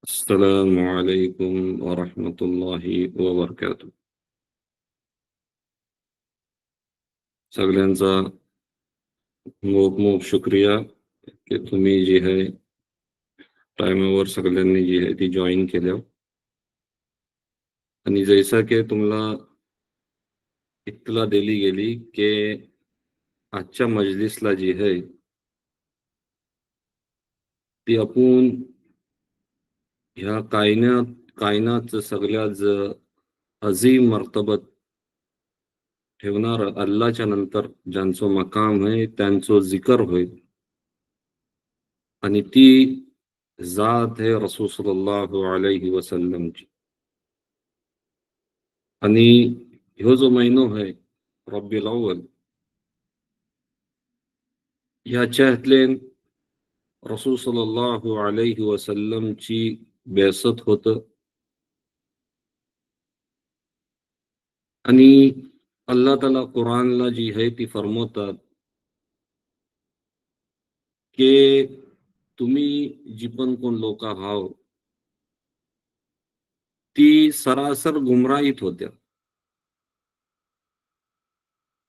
السلام عليكم ورحمة الله وبركاته. सगळ्यांचा खूप खूप शुक्रिया की तुम्ही जी आहे टाइमवर सगळ्यांनी जी आहे ती जॉईन केल्या. आणि जैसा की तुम्हाला इत्तला दिली गेली की आजच्या मजलिसला जी आहे ती आपण ह्या कायनाचं सगळ्यात अजीम मर्तबत ठेवणार अल्लाच्या नंतर ज्यांचं मकाम आहे त्यांचं जिकर होईल आणि ती जात है रसूल सल्लल्लाहु अलैहि वसल्लमची. आणि ह्यो जो महिनो आहे रब्बील अव्वल ह्याच्यातले रसूल सल्लल्लाहु अलैहि वसल्लमची बेसत होतं. आणि अल्लाह ताला कुरानला जी आहे ती फरमवतात की तुम्ही जी पण कोण लोक आहात ती सरासर गुमराहीत होत्या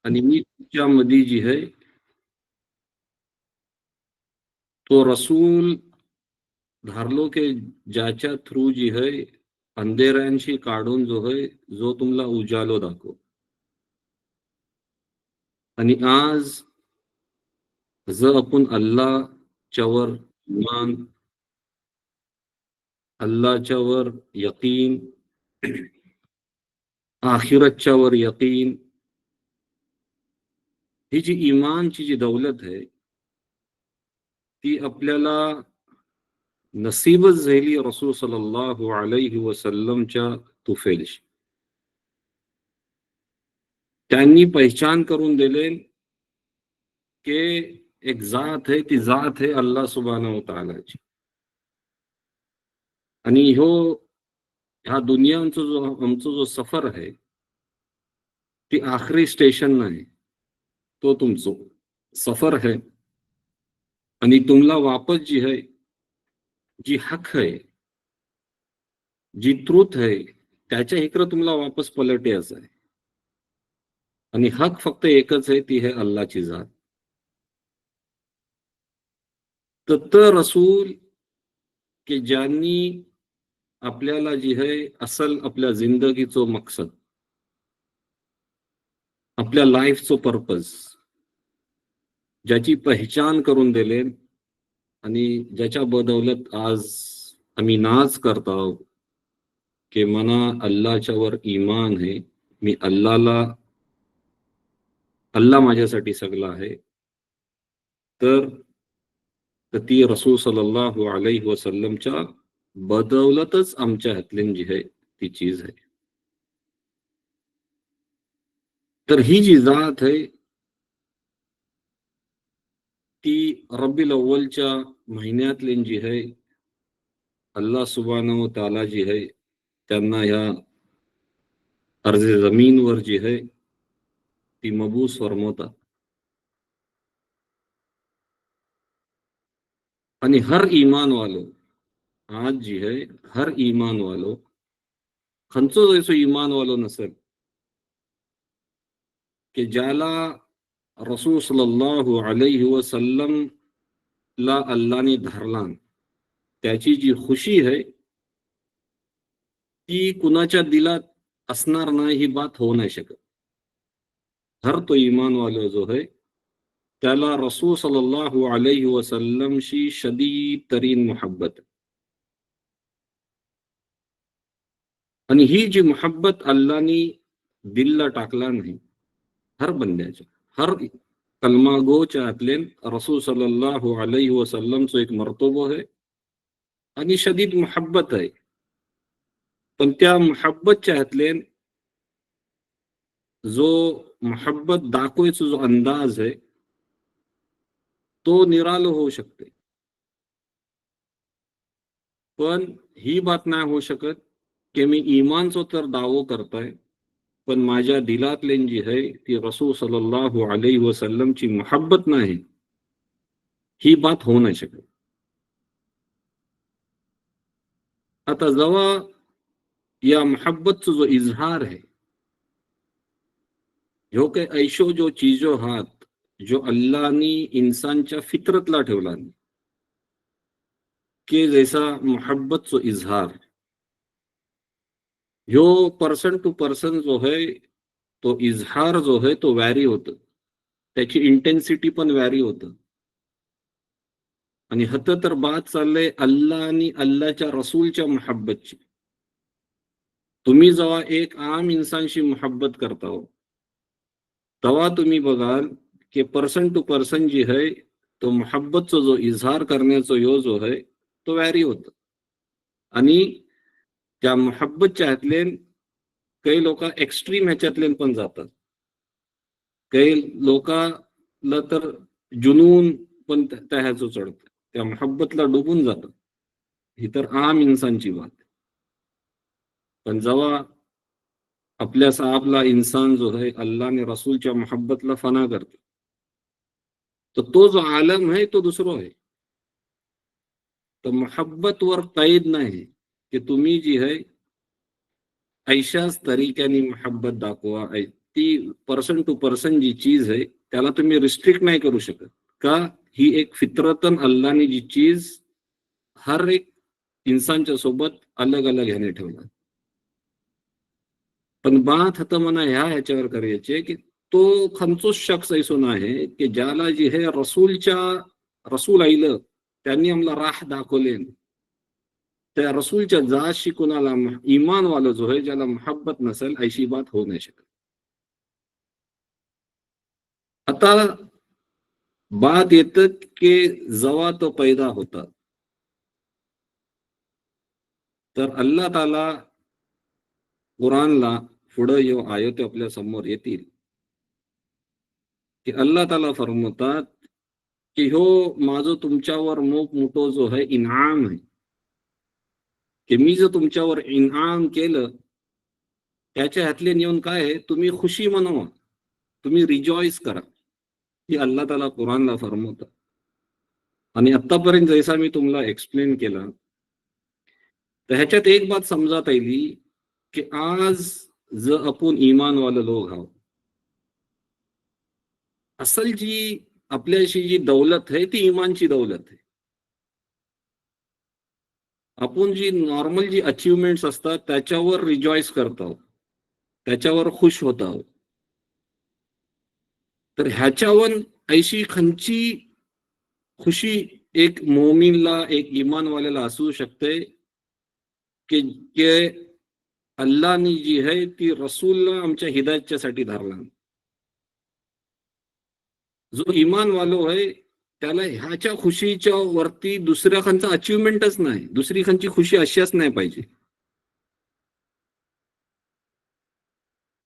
आणि मी तुमच्यामध्ये जी आहे तो रसूल धारलो के ज्याच्या थ्रू जी है अंधेऱ्यांशी काढून जो है जो तुम्हाला उजालो दाखव. आणि आज जर आपण अल्लाहच्यावर ईमान, अल्लाहच्यावर यकीन, आखिरतच्यावर यकीन, ही जी ईमानची जी दौलत आहे ती आपल्याला नसीबच झाली रसूल सल्लल्लाहु अलैहि वसल्लमच्या तुफेलशी. त्यांनी पहिचान करून दिले की एक जात है ती जात है अल्लाह सुब्हानहू व तआलाची. आणि ह्या दुनियांचा जो आमचा जो सफर आहे ती आखरी स्टेशन नाही, तो तुमचो सफर है. आणि तुम्हाला वापस जी है जी हक है जी ट्रूथ है त्याच्या इकडे तुम्हाला वापस पलटायचं आहे. आणि हक फक्त एकच आहे, ती है अल्लाहची जात. तर रसूल की ज्यांनी आपल्याला जी है असल आपल्या जिंदगीचो मकसद, आपल्या लाईफचो पर्पज ज्याची पहिचान करून दिले आणि ज्याच्या बदौलत आज आम्ही नाच करतो की मना अल्लाहच्यावर ईमान आहे, मी अल्लाह माझ्यासाठी सगळं आहे. तर ती रसूल सल्लल्लाहु अलैहि वसल्लमच्या बदौलतच आमच्या हातलीन जी आहे ती चीज आहे. तर ही जी जात आहे ती रब्बील अव्वलच्या महिन्यातली जी आहे अल्लाह सुब्हानहू व तआला जी आहे त्यांना ह्या अर्ज जमीनवर जी आहे ती मबूस फरमवतात. आणि हर ईमान वालो आज जी है हर ईमान वालो खंचो जैसो ईमान वालो नसेल की ज्याला रसूल सल्लल्लाहु अलैहि वसल्लम ला अल्लाहने धरला, त्याची जी खुशी है ती कुणाच्या दिलात असणार नाही, ही बात होऊ नाही शकत. हर तो ईमान वाला जो है त्याला रसूल सल्लल्लाहु अलैहि वसल्लमशी शदीद तरीन मोहब्बत. आणि ही जी मोहब्बत अल्लाहने दिलला टाकला नाही हर बंद्याच्या, हर कलमा गोच्या आतले रसूल सल्लल्लाहु अलैहि वसल्लमचो एक मर्तबो है आणि शदीद मोहब्बत आहे. पण त्या मोहब्बतच्या ह्यातले जो मोहब्बत दाखवायचा जो अंदाज आहे तो निरालो होऊ शकते. पण ही बात नाही होऊ शकत की मी ईमानचो तर दावो करताय पण माझ्या दिलातले जी आहे ती रसूल सल्लल्लाहु अलैहि वसल्लमची मोहब्बत नाही, ही बात होऊ नाही शकत. आता जेव्हा या मोहब्बतचा जो इजहार आहे, ह्यो काही ऐशो जो चीजो हात जो अल्लाहनी इंसानच्या फितरतला ठेवला की जैसा मोहब्बतचो इजहार ह्यो पर्सन टू पर्सन जो है तो इजहार जो है तो वॅरी होत, त्याची इंटेन्सिटी पण वॅरी होत. आणि हत तर बात चाललंय अल्लाह आणि अल्लाहच्या रसूलच्या मोहब्बतची. तुम्ही जेव्हा एक आम इन्सानशी मोहब्बत करता हो, तेव्हा तुम्ही बघाल की पर्सन टू पर्सन जी है तो मोहब्बतचा जो इजहार करण्याचा यो जो है तो वॅरी होत. आणि त्या मोहब्बतच्या ह्यातले काही लोक एक्स्ट्रीम ह्याच्यातले पण जातात. काही लोकांना तर जुनून पण त्या ह्याचं चढतं, त्या मोहब्बतला डुबून जातं. ही तर आम इन्सानची बात. पण जेव्हा आपल्या साहबला इंसान जो है अल्लाह ने रसूलच्या मोहब्बतला फना करतो, तर तो जो आलम है तो दुसरो आहे. तर मोहब्बतवर कैद नाही की तुम्ही जी है ऐशाच तरीक्याने मोहब्बत दाखवा. ती पर्सन टू पर्सन जी चीज आहे त्याला तुम्ही रिस्ट्रिक्ट नाही करू शकत का. ही एक फित्रतन अल्लाहने जी चीज हर एक इन्सानच्या सोबत अलग अलग ह्याने ठेवला. पण बात आता म्हणा ह्याच्यावर करायचे की तो खंचोच शख्स ऐसून आहे की ज्याला जी हे रसूल आईलं त्यांनी आम्हाला राह दाखवले. त्या रसूलच्या जातशी कुणाला इमान वाला जो आहे ज्याला मोहब्बत नसेल ऐशी बात होऊ नाही शकत. आता बात येतं की जेव्हा तो पैदा होता तर अल्लाह ताला कुरानला पुढे यो आयत आपल्या समोर येतील की अल्लाह ताला फरमवतात की हो माझं तुमच्यावर मोठ मोठो जो है इनाम आहे की मी जर तुमच्यावर इनाम केलं त्याच्या हातले नेऊन काय आहे तुम्ही खुशी मनवा, तुम्ही रिजॉईस करा. ही अल्लाह ताला कुरानला फरमवतात. आणि आतापर्यंत जैसा मी तुम्हाला एक्सप्लेन केला तर ह्याच्यात एक बात समजात येईल की आज जर आपण इमानवाले लोक आहोत, असल जी आपल्याशी जी दौलत आहे ती इमानची दौलत आहे. आपण जी नॉर्मल जी अचिव्हमेंट्स असतात त्याच्यावर रिजॉईस करतो, त्याच्यावर खुश होत आहोत. तर ह्याच्यावर ऐशी खंची खुशी एक मोमीनला एक इमानवाल्याला असू शकते की जे अल्लाहनी जी आहे ती रसूलला आमच्या हिदायतच्यासाठी धरला. जो इमान वालो आहे त्याला ह्याच्या खुशीच्या वरती दुसऱ्या खानचा अचिव्हमेंटच नाही, दुसरी खानची खुशी अशाच नाही पाहिजे.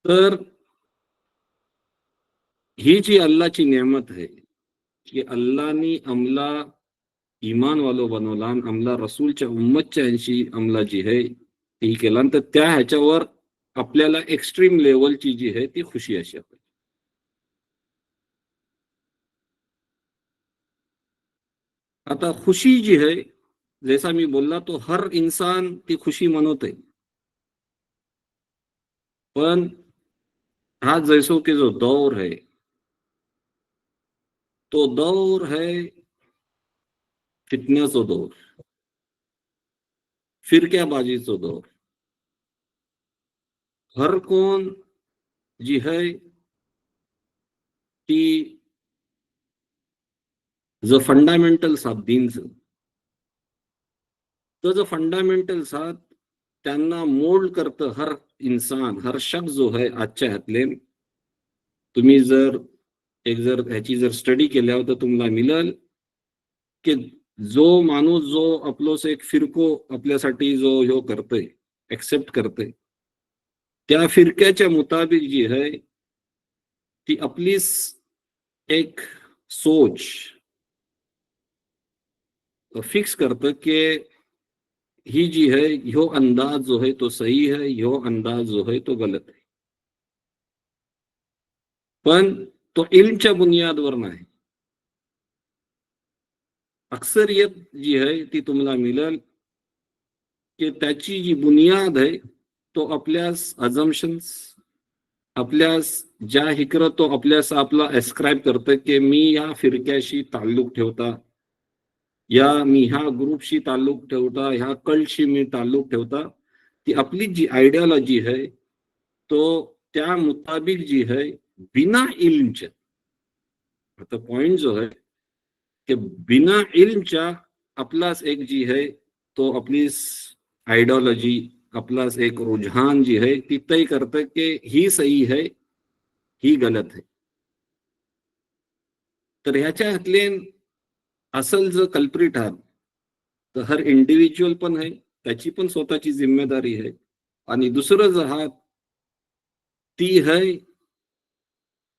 तर ही जी अल्लाची नेमत आहे की अल्लाहनी आमला इमान वालो बनवला, आमला रसूलच्या उम्मतच्या यांशी आमला जी आहे ती केला, तर त्या ह्याच्यावर आपल्याला एक्स्ट्रीम लेवलची जी आहे ती खुशी अशी आहे. आता खुशी जी है जैसा मी बोलला तो हर इंसान ती खुशी मनवते. पण हा जैसो के जो दौर है तो दौर है फितन्याचो दौर, फिरक्याबाजीचो दौर. हर कोण जी है ती जो फंडामेंटल साथ दीनचं तो जो फंडामेंटल साथ त्यांना मोल्ड करतं हर इंसान, हर शख्स जो है आजच्या ह्यातले. तुम्ही जर ह्याची जर स्टडी केल्यावर तर तुम्हाला मिळेल की जो माणूस जो आपलोस एक फिरको आपल्यासाठी जो ह्यो करतोय, एक्सेप्ट करतोय, त्या फिरक्याच्या मुताबिक जी है ती आपलीच एक सोच फिक्स करतं की ही जी है ह्यो अंदाज जो है तो सही है, ह्यो अंदाज जो है तो गलत आहे. पण तो इल्मच्या बुनियादवर नाही. अक्सरियत जी है ती तुम्हाला मिळेल की त्याची जी बुनियाद आहे तो आपल्यास अजम्पशन्स, आपल्यास ज्या हिकर तो आपल्यास आपला एस्क्राईब करतं की मी या फिरक्याशी ताल्लुक ठेवता, या मी ह्या ग्रुपशी ताल्लुक ठेवता, ह्या कल्टशी मी ताल्लुक ठेवता, ती आपली जी आयडियोलॉजी है तो त्या मुताबिक जी है बिना इल्मच्या, आता पॉइंट जो है कि बिना इल्मच्या आपलाच एक जी है तो आपली आयडियोलॉजी, आपलाच एक रुझान जी है ती तय करतं की ही सही है, ही गलत है. तर ह्याच्यातले असल जो कल्प्रिट आहात तर हर इंडिव्हिज्युअल पण आहे, त्याची पण स्वतःची जिम्मेदारी आहे. आणि दुसरं जो आहात ती है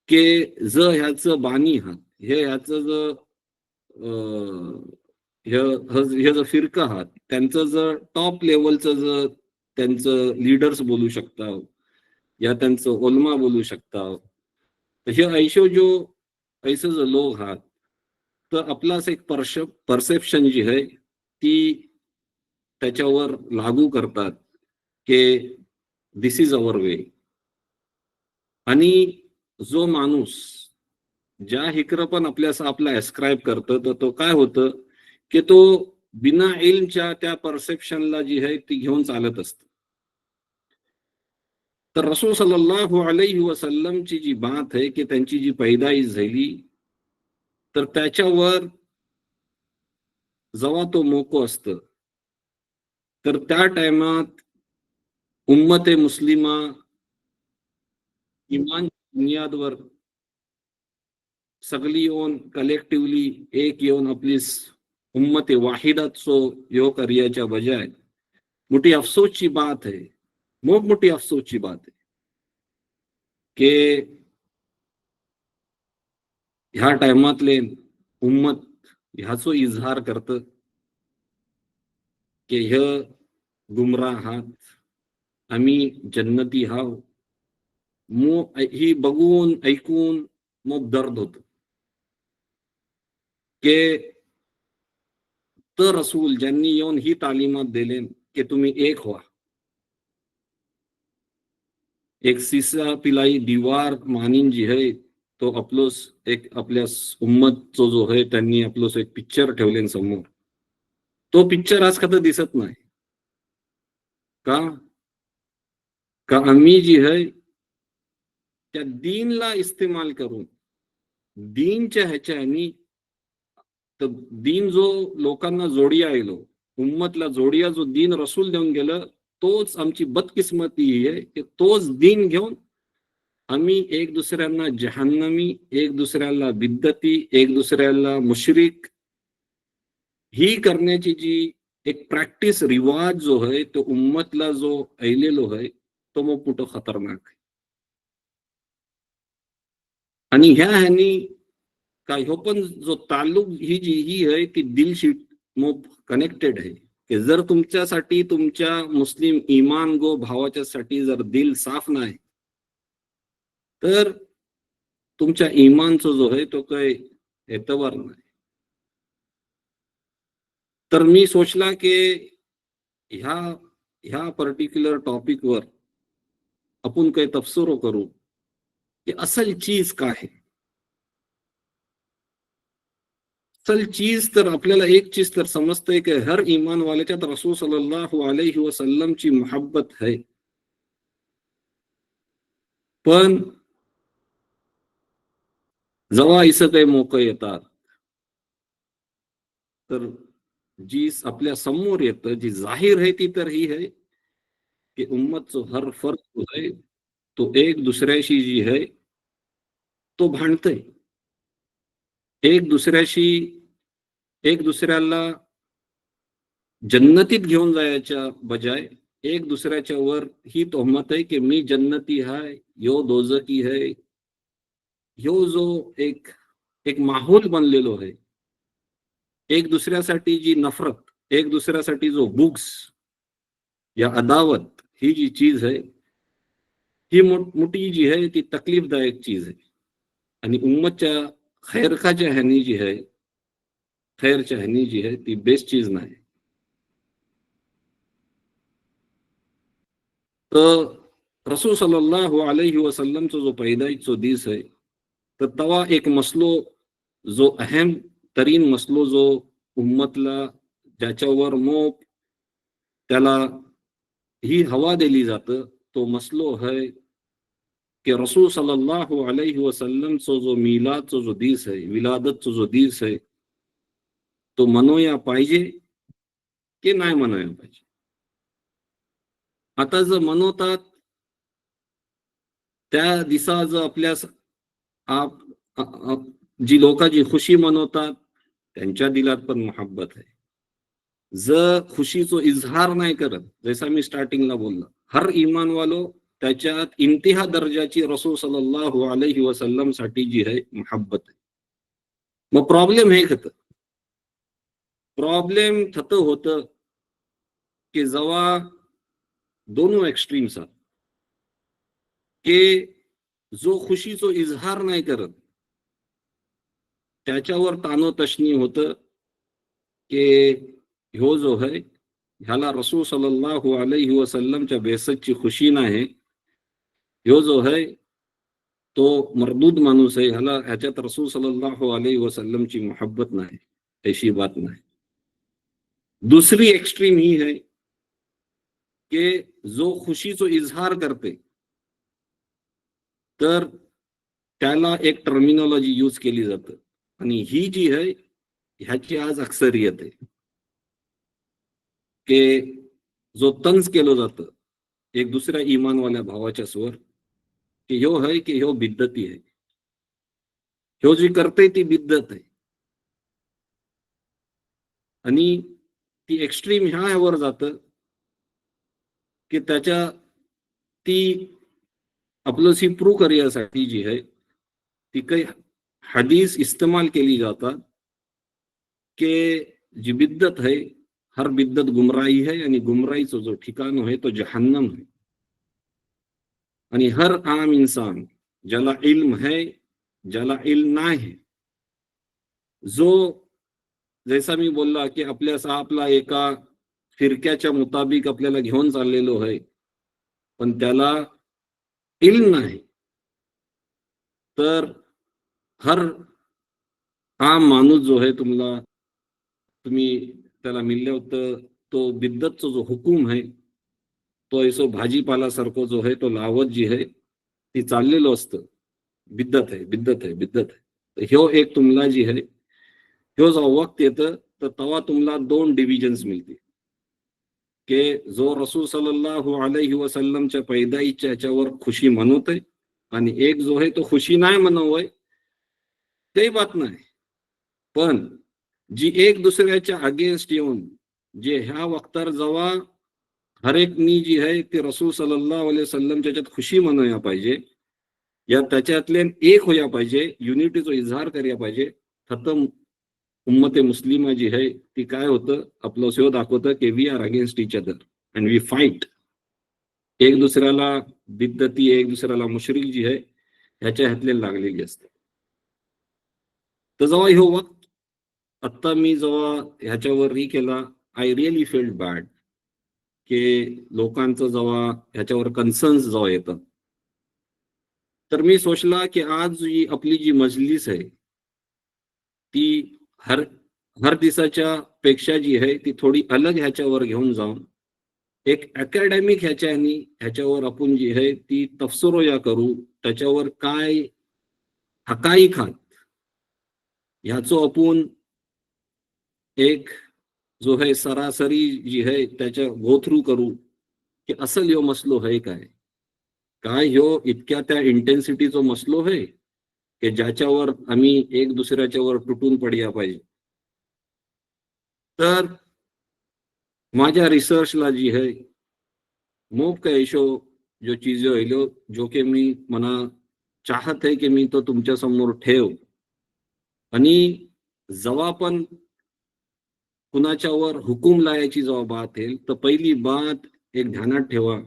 की ज ह्याचं बानी आहात, हे ह्याचं ज हे जो फिरका आहात त्यांचं जर टॉप लेवलचं जर त्यांचं लीडर्स बोलू शकता या त्यांचं ओलमा बोलू शकता, तर हे ऐशो जो ऐसे जो लोक आहात तर आपलाच एक परसेप्शन जी आहे ती त्याच्यावर लागू करतात की दिस इज अवर वे. आणि जो माणूस ज्या हिकर पण आपल्यास आपला एस्क्राईब करतं तर तो काय होतं की तो बिना इल्मच्या त्या परसेप्शनला जी आहे ती घेऊन चालत असतं. तर रसूल सल्लल्लाहु अलैहि वसल्लमची जी बात आहे की त्यांची जी पैदाइश झाली तर त्याच्यावर जेव्हा तो मोको असतं तर त्या टाइमात उम्मते मुस्लिमा इमान बुनियादवर सगळी येऊन कलेक्टिव्हली एक येऊन आपली उम्मत वाहिदात सो यो करियाच्या बजाय मोठी अफसोसची बात आहे, मोठी अफसोसची बात आहे की ह्या टाइमातले उम्मत ह्याचो इजहार करतं की हे गुमराह आहात, आम्ही जन्नती हाव. ही बघून ऐकून मग दर्द होत की तर रसूल ज्यांनी येऊन ही तालीमात दिले की तुम्ही एक व्हा, एक सिसा पिलाई दीवार मानीन जी है तो आपलोस एक आपल्या उम्मतचो जो है त्यांनी आपलोस एक पिक्चर ठेवले समोर. तो पिक्चर आज कधी दिसत नाही का का आम्ही जी है त्या दीनला इस्तेमाल करून दीनच्या ह्याच्यानी, तर दीन जो लोकांना जोडिया आलो, उम्मतला जोडिया जो दीन रसूल देऊन गेलं, तोच आमची बदकिस्मती आहे की तोच दीन घेऊन आम्ही एक दुसऱ्यांना जहन्नमी, एक दुसऱ्याला बिद्दती, एक दुसऱ्याला मुशरिक ही करण्याची जी एक प्रॅक्टिस रिवाज जो आहे तो उम्मतला जो ऐलेलो आहे तो मग कुठं खतरनाक आहे. आणि ह्यानी काय हो पण जो ताल्लुक ही जी ही आहे ती दिलशी मग कनेक्टेड आहे की जर तुमच्यासाठी तुमच्या मुस्लिम इमान गो भावाच्या साठी जर दिल साफ नाही तर तुमच्या इमानचा जो आहे तो काही एतबार नाही. तर मी सोचला की ह्या ह्या पर्टिक्युलर टॉपिकवर आपण काही तफसिरो करू की असल चीज काय आहे. असल चीज तर आपल्याला एक चीज तर समजतंय की हर ईमान वाल्याच्यात रसूल सल्लल्लाहु अलैहि वसल्लमची मोहब्बत है. पण जेव्हा इसं काही मोकं येतात तर जी आपल्या समोर येतं जी जाहीर आहे ती तर ही आहे की उम्मतचं हर फर्द जो आहे तो एक दुसऱ्याशी जी आहे तो भांडतय, एक दुसऱ्याशी एक दुसऱ्याला जन्नतीत घेऊन जायच्या बजाय एक दुसऱ्याच्या वर ही तोहमत आहे की मी जन्नती हाय, यो दोजकी है. ह्यो जो एक एक माहोल बनलेलो आहे, एक दुसऱ्यासाठी जी नफरत, एक दुसऱ्यासाठी जो बुग्स या अदावत ही जी चीज आहे ही मोठी जी आहे ती तकलीफदायक चीज आहे. आणि उम्मतच्या खैरखाच्या ह्यानी जी आहे, खैरच्या ह्यानी जी आहे ती बेस्ट चीज नाही. तर रसूल सल्लल्लाहु अलैहि वसल्लमचा जो पैदाईचो दीस आहे तर तवा एक मसलो जो अहम तरीन मसलो जो उम्मतला ज्याच्यावर मोप त्याला ही हवा दिली जातं तो मसलो है की रसूल सल्लल्लाहु अलैहि वसल्लमचा जो मिलादचा जो दिस आहे विलादतचा जो दिस आहे तो मनवया पाहिजे की नाही मनवया पाहिजे. आता जर मनवतात त्या दिसा जर आपल्या आप जी लोकांची खुशी मनवतात त्यांच्या दिलात पण मोहब्बत आहे. जर खुशीचो इजहार नाही करत जैसा मी स्टार्टिंगला बोललो हर ईमान वालो त्याच्यात इंतिहा दर्जाची रसूल सल्लल्लाहु अलैहि वसल्लम साठी जी आहे मोहब्बत आहे. मग प्रॉब्लेम हे खत प्रॉब्लेम थत होतं की जेव्हा दोनों एक्स्ट्रीम्स की जो खुशीचो इजहार नाही करत त्याच्यावर तानो तशनी होतं की ह्यो जो है ह्याला रसूल सल्लल्लाहु अलैहि वसल्लमच्या बेसतची खुशी नाही ह्यो जो है तो मरदूद माणूस आहे ह्याला ह्याच्यात रसूल सल्लल्लाहु अलैहि वसल्लमची मोहब्बत नाही ऐशी बात नाही. दुसरी एक्स्ट्रीम ही है की जो खुशीचो इजहार करते तर त्याला एक टर्मिनॉलॉजी यूज केली जाते आणि ही जी आहे ह्याची आज अक्सरियत आहे की जो तंज केलं जातं एक दुसऱ्या इमानवाल्या भावाच्या स्वर की ह्यो है की ह्यो बिद्दती आहे ह्यो जी करते ती बिद्दत आहे आणि ती एक्स्ट्रीम ह्यावर जातं की त्याच्या ती आपलंसी प्रूव्ह करण्यासाठी जी आहे ती काही हदीस इस्तेमाल केली जातात की जी बिद्दत है हर बिद्दत गुमराही है आणि गुमराहीचं जो ठिकाण आहे तो जहन्नम है आणि हर आम इंसान ज्याला इल्म है ज्याला इल्म नाही है जो जैसा मी बोलला की आपल्या साहबला एका फिरक्याच्या मुताबिक आपल्याला घेऊन चाललेलो आहे पण त्याला इल्म नाही तर हर आम माणूस जो आहे तुम्ही त्याला मिळले होतं तो बिद्दतचा जो हुकूम आहे तो ऐसो भाजीपाला सारखो जो आहे तो लावत जी आहे ती चाललेलो असतं बिद्दत आहे बिद्दत आहे बिद्दत आहे. ह्यो एक तुम्हाला जी आहे ह्यो जो वक्त येतं तर तेव्हा तुम्हाला दोन डिव्हिजन्स मिळतील की जो रसूल सल्लल्लाहु अलैहि वसल्लमच्या पैदाईच्या ह्याच्यावर खुशी मनवतोय आणि एक जो आहे तो खुशी नाही मनवय ते बात नाही पण जी एक दुसऱ्याच्या अगेन्स्ट येऊन जे ह्या वक्तार जेव्हा हर एक नी जी आहे ते रसूल सल्लल्लाहु अलैहि वसल्लम त्याच्यात खुशी मनवया पाहिजे या त्याच्यातले एक होया पाहिजे युनिटीचा इजहार करायला पाहिजे खतम उम्मते मुस्लिमा जी आहे ती काय होतं आपलं सेव दाखवतं की we are against each other and we fight एक दुसऱ्याला बिद्दती एक दुसऱ्याला मुशरिक जी आहे ह्याच्या हातले लागलेली असते. तर जेव्हा ह्यो वक्त आत्ता मी जेव्हा ह्याच्यावर केला आय रिअली फील्ड बॅड की लोकांचं जेव्हा ह्याच्यावर कन्सर्न्स जेव्हा येतं तर मी सोचला की आज ही आपली जी मजलिस आहे ती हर हर दिवसाच्या पेक्षा जी आहे ती थोडी अलग ह्याच्यावर घेऊन जाऊन एक अकॅडमिक ह्याच्यावर आपण जी आहे ती तफसरोया करू त्याच्यावर काय हकाईकात ह्याचो आपण एक जो है सरासरी जी है त्याच्या गो थ्रू करू की असल ह्यो मसलो है काय ह्यो इतक्या त्या इंटेन्सिटीचो मसलो है की ज्याच्यावर आम्ही एक दुसऱ्याच्यावर तुटून पडया पाहिजे. तर माझ्या रिसर्चला जी है मोब का ऐशो जो चीजें होइलो जो की मी मना चाहत है की मी तो तुमच्या समोर ठेव आणि जेव्हा पण कुणाच्यावर हुकूम लायाची जेव्हा बात येईल तर पहिली बात एक ध्यानात ठेवा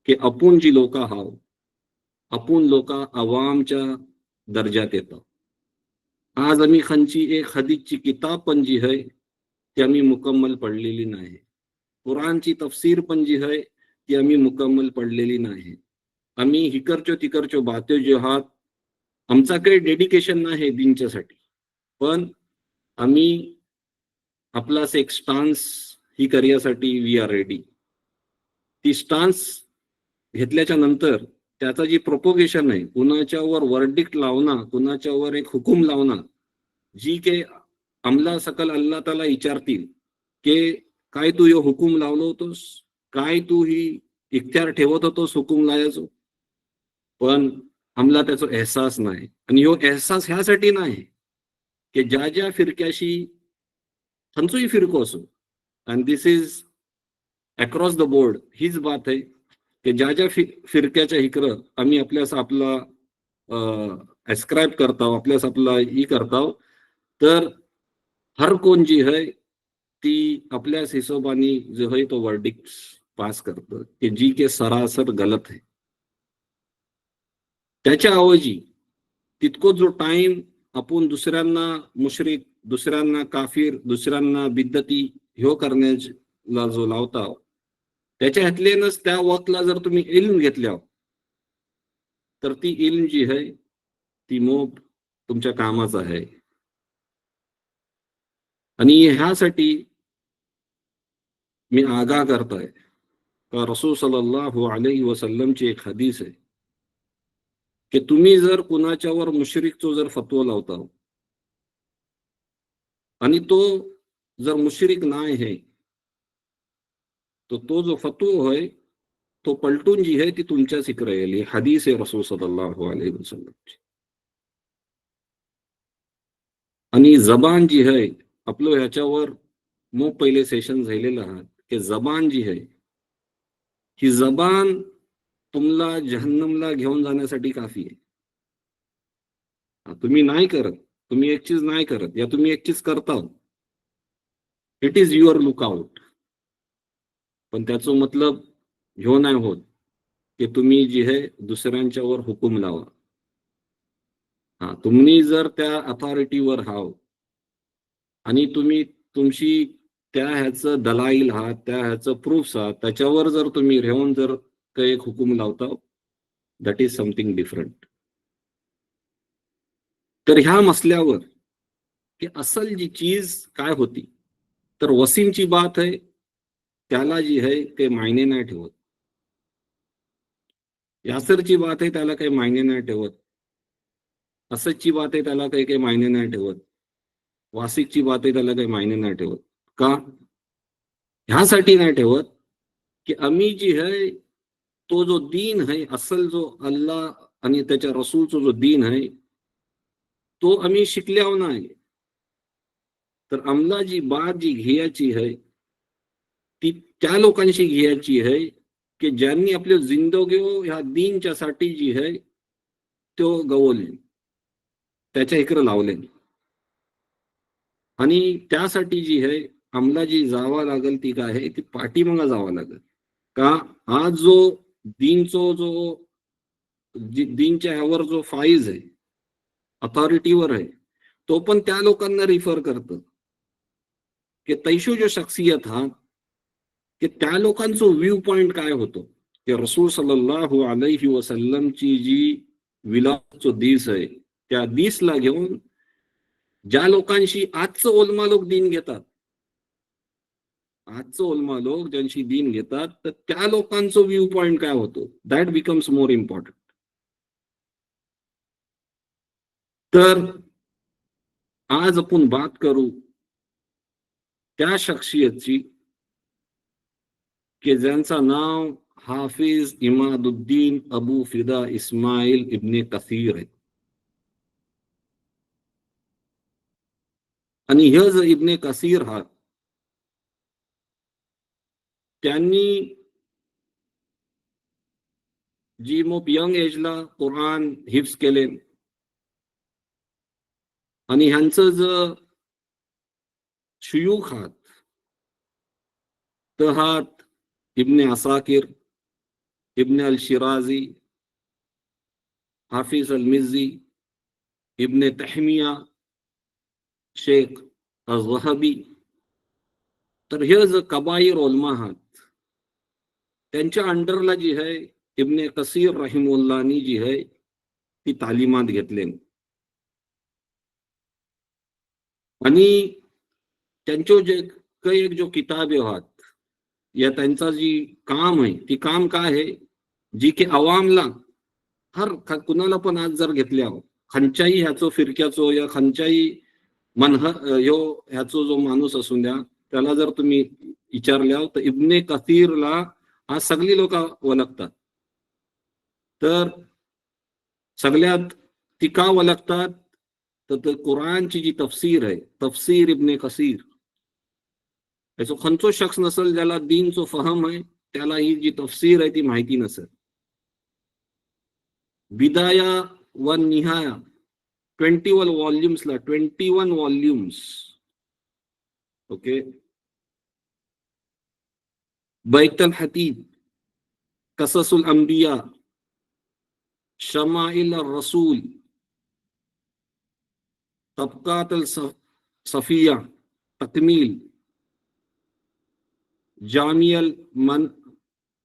की आपण जी लोक आहोत आपण लोक आवामच्या दर्जात येतात. आज आम्ही खंची एक हदीसची किताब पण जी आहे ती आम्ही मुकम्मल पडलेली नाही. कुराणची तफसीर पण जी आहे ती आम्ही मुकम्मल पडलेली नाही. आम्ही हिकरच्यो तिकरच्यो बात्यो ज्यो आहात, आमचा काही डेडिकेशन नाही दिनच्यासाठी, पण आम्ही आपलाच एक स्टान्स ही करण्यासाठी वी आर रेडी. ती स्टान्स घेतल्याच्या नंतर त्याचा जी प्रोपोगेशन आहे, कुणाच्यावर वर्डिक्ट लावणं, कुणाच्यावर एक हुकूम लावणं, जी के अंमला सकल अल्लाह ताला विचारतील की काय तू यो हुकूम लावलो होतोस, काय तू ही इख्तियार ठेवत होतोस हुकूम लायाचो, पण आमला त्याचा एहसास नाही. आणि ह्यो एहसास ह्यासाठी नाही की ज्या ज्या फिरक्याशी खंयचोय फिरको असो, आणि दिस इज अक्रॉस द बोर्ड हीच बात आहे की ज्या ज्या फिरक्याच्या इकडं आम्ही आपल्यास आपला एस्क्राईब करताव, आपल्यास आपला ही करताव, तर हर कोण जी है ती आपल्याच हिशोबाने जो है तो वर्डिक्ट पास करतं की जी के सरासर गलत आहे. त्याच्या ऐवजी तितको जो टाइम आपण दुसऱ्यांना मुश्रिक, दुसऱ्यांना काफिर, दुसऱ्यांना बिद्दती ह्यो करण्याला जो लावता, त्याच्या ह्यातलेनच त्या वक्तला जर तुम्ही इल्म घेतल्या, तर ती इल्म जी आहे ती मोप तुमच्या कामाचं आहे. आणि ह्यासाठी मी आगाह करतोय का रसूल सल्लल्लाहु अलैहि वसल्लमची एक हदीस आहे की तुम्ही जर कुणाच्यावर मुश्रिकचो जर फतवा लावता आणि तो जर मुश्रिक नाही आहे, तो जो फतवा होय तो पलटून जी आहे ती तुमच्याच इकडे येईल. हदीस आहे रसूल सल्लल्लाहु अलैहि वसल्लमची. आणि जबान जी आहे, आपलं ह्याच्यावर मग पहिले सेशन झालेलं आहात की जबान जी आहे, ही जबान तुम्हाला जहन्नमला घेऊन जाण्यासाठी काफी आहे. तुम्ही नाही करत, तुम्ही एक चीज नाही करत, या तुम्ही एक चीज करता, इट इज युअर लुकआउट. पण त्याचं मतलब ह्यो नाही होत की तुम्ही जी आहे दुसऱ्यांच्यावर हुकूम लावा. तुम्ही जर त्या अथॉरिटीवर हाव आणि तुम्ही तुमची त्या ह्याचं दलाईल आहात, त्या ह्याचं प्रूफ्स आहात, त्याच्यावर जर तुम्ही रेहून जर काही एक हुकूम लावता, दॅट इज समथिंग डिफरंट. तर ह्या मसल्यावर की असल जी चीज काय होती, तर वसीमची बात आहे, त्याला जी आहे काही मायने नाही ठेवत. यासरची बात आहे, त्याला काही मायने नाही ठेवत. असदची बात आहे, त्याला काही काही मायने नाही ठेवत. वासिकची बात आहे, त्याला काही मायने नाही ठेवत. का? ह्यासाठी नाही ठेवत की आम्ही जी आहे तो जो दीन आहे, असल जो अल्लाह आणि त्याच्या रसूलचा जो दीन आहे, तो आम्ही शिकल्यावर नाही. तर आम्हाला जी बात जी घ्यायची आहे ती त्या लोकांशी घ्यायची आहे की ज्यांनी आपल्या जिंदगीवर ह्या दीनच्या साठी जी आहे तो गवले, त्याच्या इकडे लावले. आणि त्यासाठी जी आहे आम्हाला जी जावा लागल ती काय आहे, ती पाठीमागं जावं लागेल. का? आज जो दीनचो जो दीनच्या ह्यावर जो फाईज आहे, अथॉरिटीवर आहे, तो पण त्या लोकांना रिफर करतं की तैशो जो शख्सियत हा की त्या लोकांचं व्ह्यू पॉइंट काय होतो की रसूल सल्लल्लाहु अलैहि वसल्लमची जी विलासो दिस आहे, त्या दिसला घेऊन ज्या लोकांशी आजचं ओलमा लोक दीन घेतात, आजचं ओलमा लोक ज्यांशी दीन घेतात, तर त्या लोकांचं व्ह्यू पॉइंट काय होतो, दॅट बिकम्स मोर इम्पॉर्टंट. तर आज आपण बात करू त्या शख्सियतची की ज्यांचं नाव हाफिज इमादुद्दीन अबू फिदा इस्माईल इब्ने कसीर आहे. आणि हे जो इब्ने कसीर हा, त्यांनी जी मोप यंग एजला कुराण हिफ्स केले, आणि ह्यांचं जर शुयूख हात तर हात इब्ने असाकिर, इब्ने अल शिराजी, हाफिज अल मिझी, इब्ने तहमिया, शेख अल-ज़हबी. तर हे जर कबाईर उलमा हात, त्यांच्या अंडरला जी आहे इब्ने कसीर रहिमुल्लानी जी आहे ती तालिमात घेतले आणि त्यांचो जे काही एक जो किताब आहात या त्यांचा जी काम आहे ती काम काय आहे जी की अवामला कुणाला पण आज जर घेतल्या खंचाई ह्याचो फिरक्याचो या खंचाई ह्याचो जो माणूस असून द्या त्याला जर तुम्ही विचारल्या तर इब्ने कसीरला आज सगळी लोक ओळखतात. तर सगळ्यात ती का ओळखतात तर कुराणची जी तफसीर आहे तफसीर इब्ने कसीर याचो खंचो शख्स नसेल ज्याला दीनचो फहम आहे त्याला ही जी तफसीर आहे ती माहिती नसेल. बिदाया व निहाया 21 वॉल्युम्सला 21 वॉल्युम्स. ओके. बैत अल हतीब, कससुल अंबिया, शमाइल रसूल, तबकात अल सफिया, तकमील, जामियल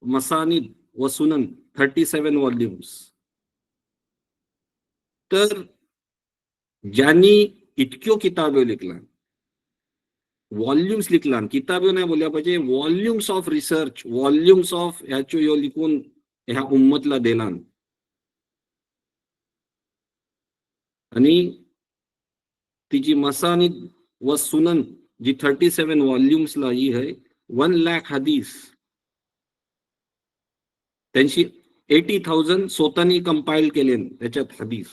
मसानिद व सुनन 37 वॉल्युम्स. तर ज्यांनी इतक्यो किताबे लिखला वॉल्युम्स लिखला किताबे नाही बोलल्या पाहिजे वॉल्युम्स ऑफ रिसर्च वॉल्युम्स ऑफ ह्याचो यो लिखून ह्या उम्मतला दिलान आणि तिची मसानिद व सुनन जी 37 वॉल्युम्सला ही आहे 1 लाख हदीस त्यांची 80,000 स्वतःनी कंपाईल केले त्याच्यात हदीस.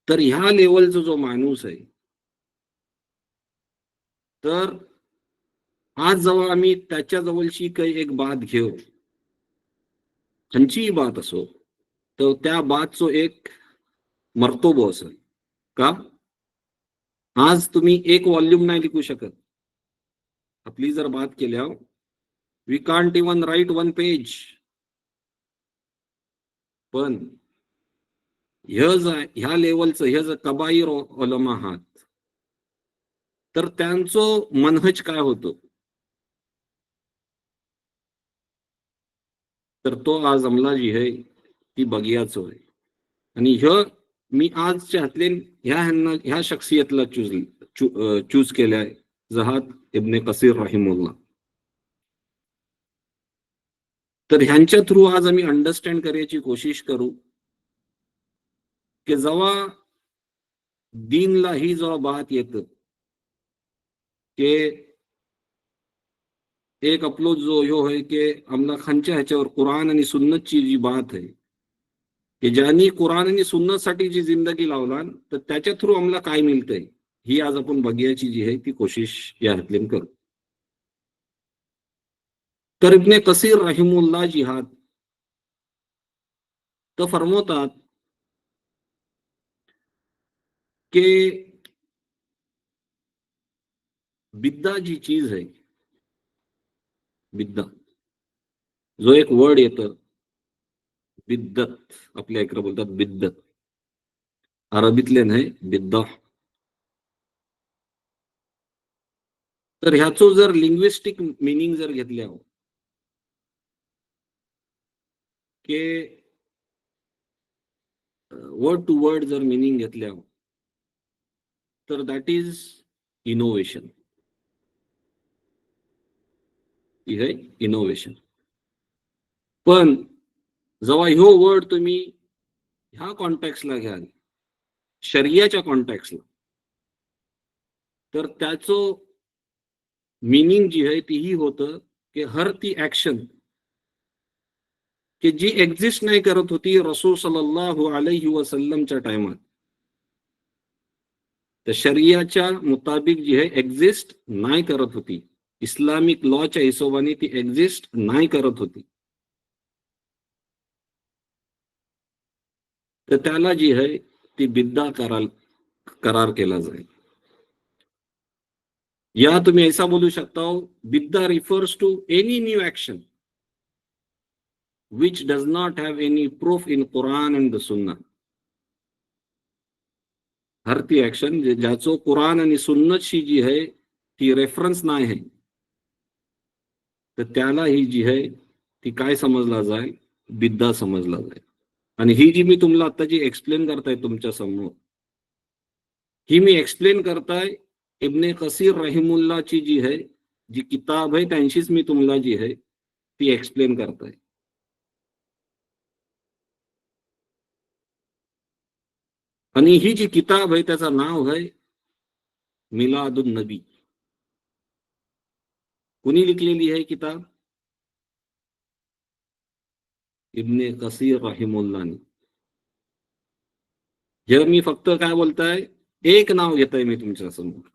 तर ह्या लेवलचा जो माणूस आहे तर आज जेव्हा आम्ही त्याच्या जवळची काही एक बात घेऊ खंचीही बात असो तर त्या बातचो एक मर्तबो असेल का. आज तुम्ही एक वॉल्यूम नाही लिखू शकत. आपली जर बात केल्या we can't even write 1 page. पण ह्या लेवलचं हे जर कबाईर उलमा आहात तर त्यांचं मनहज काय होतं तर तो आज अमला जी आहे ती बघियाचो आहे. आणि मी आजच्या हातले ह्या शख्सियतला चूज केलाय जहात इब्ने कसीर रहिमुल्ला. तर ह्यांच्या थ्रू आज आम्ही अंडरस्टँड करायची कोशिश करू की जेव्हा दीनला ही जेव्हा बात येतं की एक आपलो जो ह्यो आहे की आमला खानच्या ह्याच्यावर कुराण आणि सुन्नतची जी बात आहे की ज्यांनी कुराण आणि सुन्नतसाठी जी जिंदगी लावला तर त्याच्या थ्रू आम्हाला काय मिळतंय ही आज आपण बघायची जी आहे ती कोशिश या हातलेन करू. तर इब्ने कसीर रहिमुल्ला जिहाद तो फरमवतात की बिद्दा जी चीज आहे बिद्दा जो एक वर्ड येतं बिद्दत आपल्या इकडे बोलतात बिद्दत अरबीतले नाही बिद्दा. तर ह्याचो जर लिंग्विस्टिक मिनिंग जर घेतल्या की वर्ड टू वर्ड जर मिनिंग घेतल्या तर दॅट इज इनोव्हेशन. ही आहे इनोव्हेशन. पण जेव्हा ह्यो वर्ड तुम्ही ह्या कॉन्टॅक्सला घ्याल शरियाच्या कॉन्टॅक्सला तर त्याचं मिनिंग जी आहे तीही होतं की हर ती ऍक्शन की जी एक्झिस्ट नाही करत होती रसूल सल्लल्लाहु अलैहि वसल्लमच्या टाइमात तर शरियाच्या मुताबिक जी आहे एक्झिस्ट नाही करत होती इस्लामिक लॉच्या हिशोबाने ती एक्झिस्ट नाही करत होती. तर त्याला जी आहे ती बिद्दा करार केला जाईल. या तुम्ही ऐसा बोलू शकता बिद्दा refers to any new action which does not have any proof in Quran and the Sunnah. हर ती ऍक्शन ज्याचो कुराण आणि सुन्नतशी जी आहे ती रेफरन्स नाही आहे तर त्याला ही जी आहे ती काय समजला जाईल, बिद्दा समजला जाईल. आणि ही जी मी तुम्हाला आता जी एक्सप्लेन करताय तुमच्या समोर, ही मी एक्सप्लेन करताय इब्ने कसीर रहिमुल्लाची जी आहे, जी किताब आहे त्यांशीच मी तुम्हाला जी आहे ती एक्सप्लेन करताय. आणि ही जी किताब आहे त्याचं नाव आहे मिलादुन नबी. कुणी लिखलेली आहे किताब? इब्ने कसीर रहिमुल्लानी. हे मी फक्त काय बोलताय, एक नाव घेताय मी तुमच्या समोर.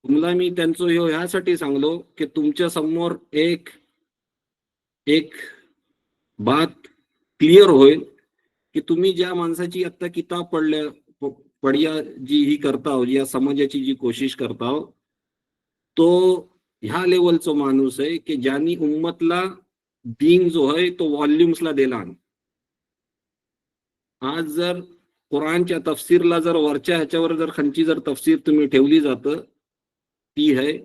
तुम्हाला मी त्यांचं ह्यासाठी सांगलो की तुमच्या समोर एक एक बात क्लिअर होईल की तुम्ही ज्या माणसाची आता किताब पढिया जी ही करताव, या समजायची जी कोशिश करताव, तो ह्या लेवलचा माणूस आहे की ज्यांनी उम्मतला दीन जो आहे तो व्हॉल्युम्सला दिला. आज जर कुराणच्या तफसीरला जर वरच्या ह्याच्यावर जर खंची जर तफसीर तुम्ही ठेवली जात, ती आहे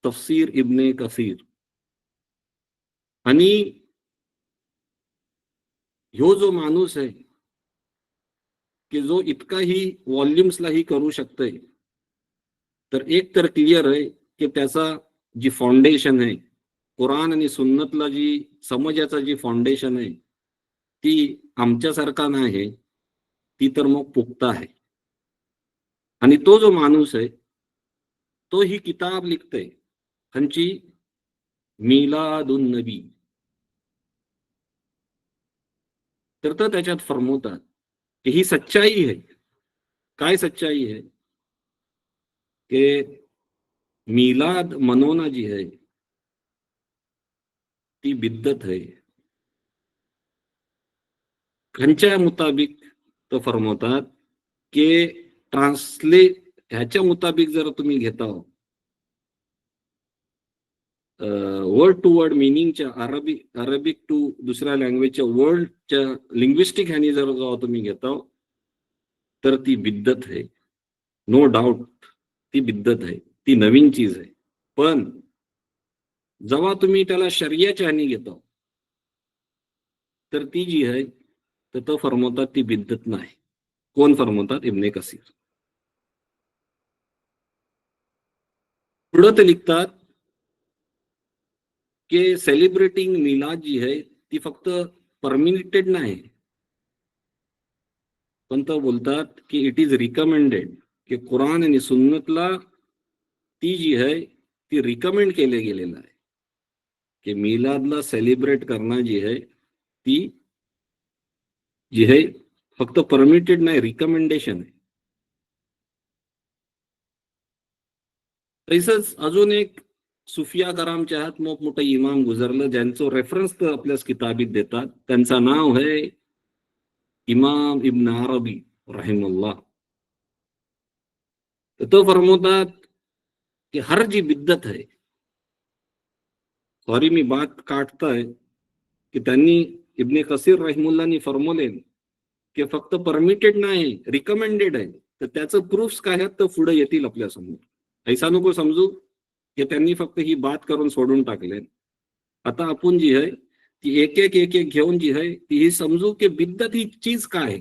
तफसीर इब्ने कसीर. आणि ह्यो जो माणूस आहे की जो इतकाही व्हॉल्युम्सलाही करू शकतोय, तर एक तर क्लिअर आहे की त्याचा जी फाउंडेशन आहे, कुराण आणि सुन्नतला जी समजाचा जी फाउंडेशन आहे, ती आमच्यासारखा नाही, ती तर मग पुख्ता आहे. आणि तो जो माणूस आहे तो ही किताब लिखतोय खंची, मिलादुन नबी. तर त्याच्यात फरमवतात की ही सच्चाई आहे. काय सच्चाई आहे? की मिलाद मनोना जी है ती बिद्दत है. ह्यांच्या मुताबिक तो फरमवतात की ह्याच्या मुताबिक जर तुम्ही घेता वर्ड टू वर्ड मिनिंगच्या अरबिक टू दुसऱ्या लँग्वेजच्या वर्ल्डच्या लिंग्विस्टिक ह्यानी जर तुम्ही घेता, तर ती बिद्दत आहे. नो डाऊट ती बिद्दत आहे, ती नवीन चीज आहे. पण जेव्हा तुम्ही त्याला शरियाच्या ह्यानी घेता, तर ती जी आहे तर तो फरमवतात ती बिद्दत नाही. कोण फरमवतात? इब्ने कसीर. पुढं ते लिखतात की सेलिब्रेटिंग मिलाद जी आहे ती फक्त परमिटेड नाही, पण तो बोलतात की इट इज रिकमेंडेड. की कुराण आणि सुन्नतला ती जी आहे ती रिकमेंड केले गेलेलं आहे की मिलादला सेलिब्रेट करणं जी आहे ती जी आहे फक्त परमिटेड नाही, रिकमेंडेशन आहे. तसंच अजून एक सुफिया करामच्या हात मोठमोठं इमाम गुजरलं ज्यांचं रेफरन्स तर आपल्याच किताबीत देतात. त्यांचं नाव आहे इमाम इब्न अरबी रहिमहुल्लाह. तो फरमवतात की हर जी बिद्दत है, सॉरी मी बात काटताय, की त्यांनी इब्ने कसीर रहिमुल्लानी फरमवले की फक्त परमिटेड नाही, रिकमेंडेड आहे. तर त्याचं प्रूफ्स काय आहेत तर पुढे येतील आपल्या समोर. ऐसा नको समजू की त्यांनी फक्त ही बात करून सोडून टाकले. आता आपण जी आहे ती एक एक घेऊन जी आहे ती ही समजू की बिद्दत ही चीज काय आहे.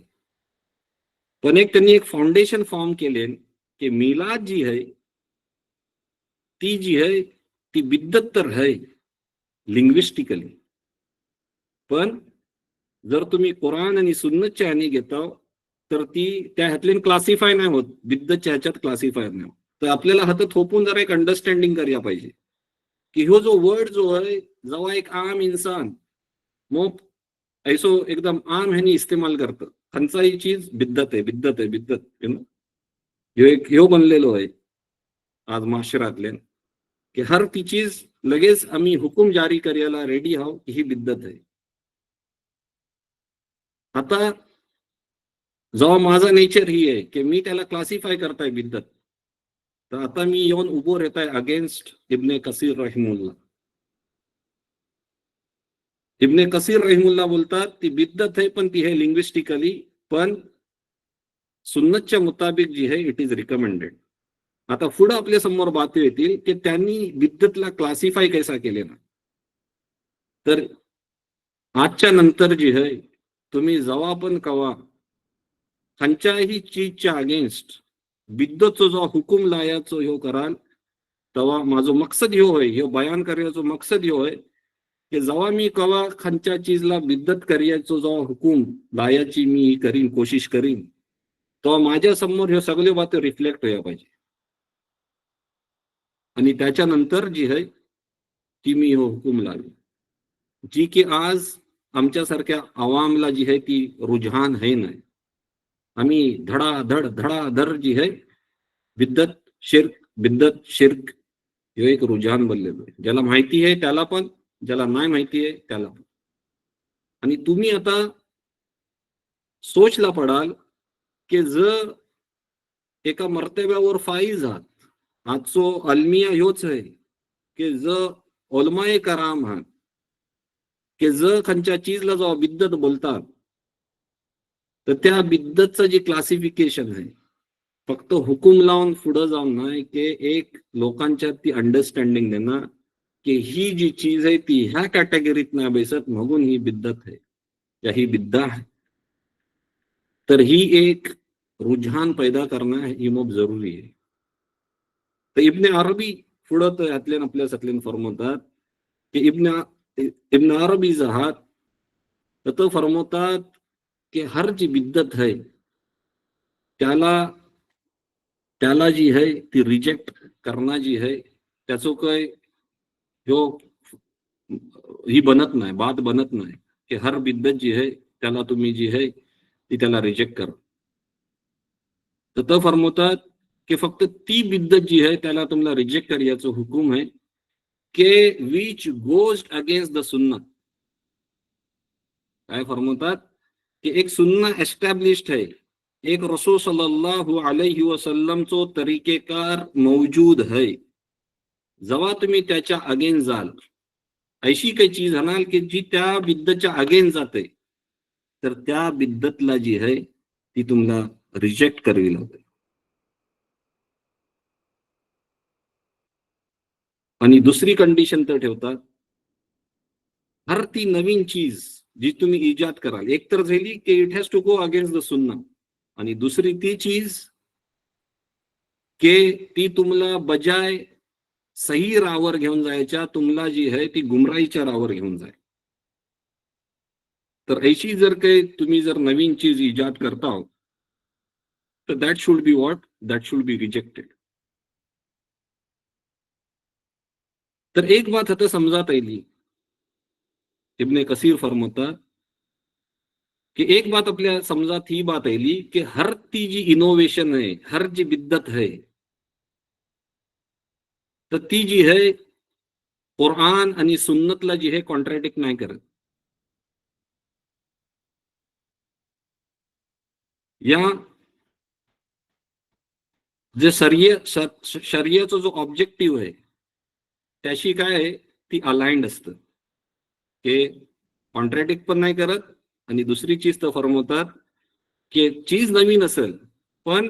पण त्यांनी एक फाउंडेशन फॉर्म केले की मिलाद जी आहे ती जी आहे ती बिद्दत तर आहे लिंग्विस्टिकली, पण जर तुम्ही कुराण आणि सुन्नतच्या ह्याने घेता तर ती त्या ह्यातले क्लासिफाय नाही होत, बिद्दतच्या ह्याच्यात क्लासिफाय नाही होत. तर आपल्याला हातात थोपून जरा एक अंडरस्टँडिंग करायला पाहिजे की ह्यो जो वर्ड जो आहे जेव्हा एक आम इंसान मग ऐसो एकदम आम ह्यानी इस्तेमाल करतं, खंचा ही चीज बिद्दत आहे, बिद्दत आहे, बिद्दत ह्यो बनलेलो आहे आज माशरातले की हर ती चीज लगेच आम्ही हुकूम जारी करायला रेडी आहो की ही बिद्दत आहे. आता जेव्हा माझा नेचर ही आहे की मी त्याला क्लासिफाय करताय बिद्दत, तर आता मी येऊन उभो राहत आहे अगेन्स्ट इब्ने कसीर रहिमुल्ला. इब्ने कसीर रहिमुल्ला बोलतात ती बिद्दत आहे पण ती है लिंग्विस्टिकली, पण सुन्नतच्या मुताबिक जी है इट इज रिकमेंडेड. आता पुढे आपल्या समोर बातमी येतील की त्यांनी बिद्दतला क्लासिफाय कसा केलेला. तर आजच्या नंतर जी आहे तुम्ही जेव्हा पण कवा खंयच्याही चीजच्या अगेन्स्ट बिद्दतचो जो हुकूम लायाचो ह्यो कराल तेव्हा माझो मकसद ह्यो होय, ह्यो बयान करण्याचो मकसद ह्यो होय की जेव्हा मी कवा खंयच्या चीजला बिद्दत करयाचो जो हुकूम लायाची मी करीन कोशिश करीन तेव्हा माझ्या समोर ह्यो सगळ्यो बातो रिफ्लेक्ट व्हायला पाहिजे. आणि त्याच्यानंतर जी आहे ती मी ह्यो हुकूम लावी जी की आज आमच्यासारख्या आवामला जी आहे ती रुजहान है नाही. आम्ही धडाधड जी आहे बिद्दत शिर्क हे एक रुजहान बनलेलं आहे. ज्याला माहिती आहे त्याला पण, ज्याला नाही माहिती आहे त्याला पण. आणि तुम्ही आता सोचला पडाल की जर एका मर्तब्यावर फाईज आहात, आजचो अलमिया ह्योच आहे की जर ओलमाए कराम आहात की जर खंयच्या चीजला जो बिद्दत बोलतात तर त्या बिद्दतचं जे क्लासिफिकेशन आहे फक्त हुकूम लावून पुढे जाऊन नाही की एक लोकांच्या ती अंडरस्टँडिंग देणार की ही जी चीज आहे ती ह्या कॅटेगरीत नाही बेसत म्हणून ही बिद्दत आहे या ही बिद्दा आहे. तर ही एक रुजहान पैदा करणं ही खूप जरुरी आहे. तर इब्न अरबी पुढं तर यातल्यान आपल्या सातल्यान फरमवतात की इब्न अरबी जहात तर तो फरमवतात की हर जी बिद्दत है त्याला त्याला जी आहे ती रिजेक्ट करणं जी आहे त्याचं काय ह्यो ही बनत नाही, बात बनत नाही की हर बिद्दत जी आहे त्याला तुम्ही जी आहे ती त्याला रिजेक्ट करा. तर तो फरमवतात की फक्त ती बिद्दत जी आहे त्याला तुम्हाला रिजेक्ट करायचं हुकूम आहे के विच गोज अगेन्स्ट द सुन्ना. काय फरमवतात की एक सुन्ना एस्टॅब्लिश्ड आहे, एक रसूल सल्लल्लाहु अलैहि वसल्लम चो तरीकेकार मौजूद है, जेव्हा तुम्ही त्याच्या अगेन्स्ट जाल अशी काही चीज आणाल की जी त्या बिद्दतच्या अगेन्स्ट जाते तर त्या बिद्दतला जी आहे ती तुम्हाला रिजेक्ट करावी लागते. आणि दुसरी कंडिशन तर ठेवतात हर ती नवीन चीज जी तुम्ही इजाद कराल एक तर झाली की it has to go against the सुन्ना आणि दुसरी ती चीज के ती तुम्हाला बजाय सही रावर घेऊन जायच्या तुम्हाला जी आहे ती गुमराईच्या रावर घेऊन जाय. तर अशी जर काही तुम्ही जर नवीन चीज इजाद करता हो तर that should be what that should be rejected. तर एक बात आता समजात येईल इब्ने कसीर फरमवतात की एक बात आपल्या समजात ही बात आली की हर ती जी इनोव्हेशन आहे हर जी बिद्दत आहे तर ती जी आहे कुरान आणि सुन्नतला जी आहे कॉन्ट्रॅडिक्ट नाही करत. या जे शरीयचा जो ऑब्जेक्टिव्ह आहे त्याशी काय आहे ती अलाइंड असतं की कॉन्ट्रॅडिक्ट पण नाही करत. आणि दुसरी चीज तर फरमवतात की चीज नवीन असेल पण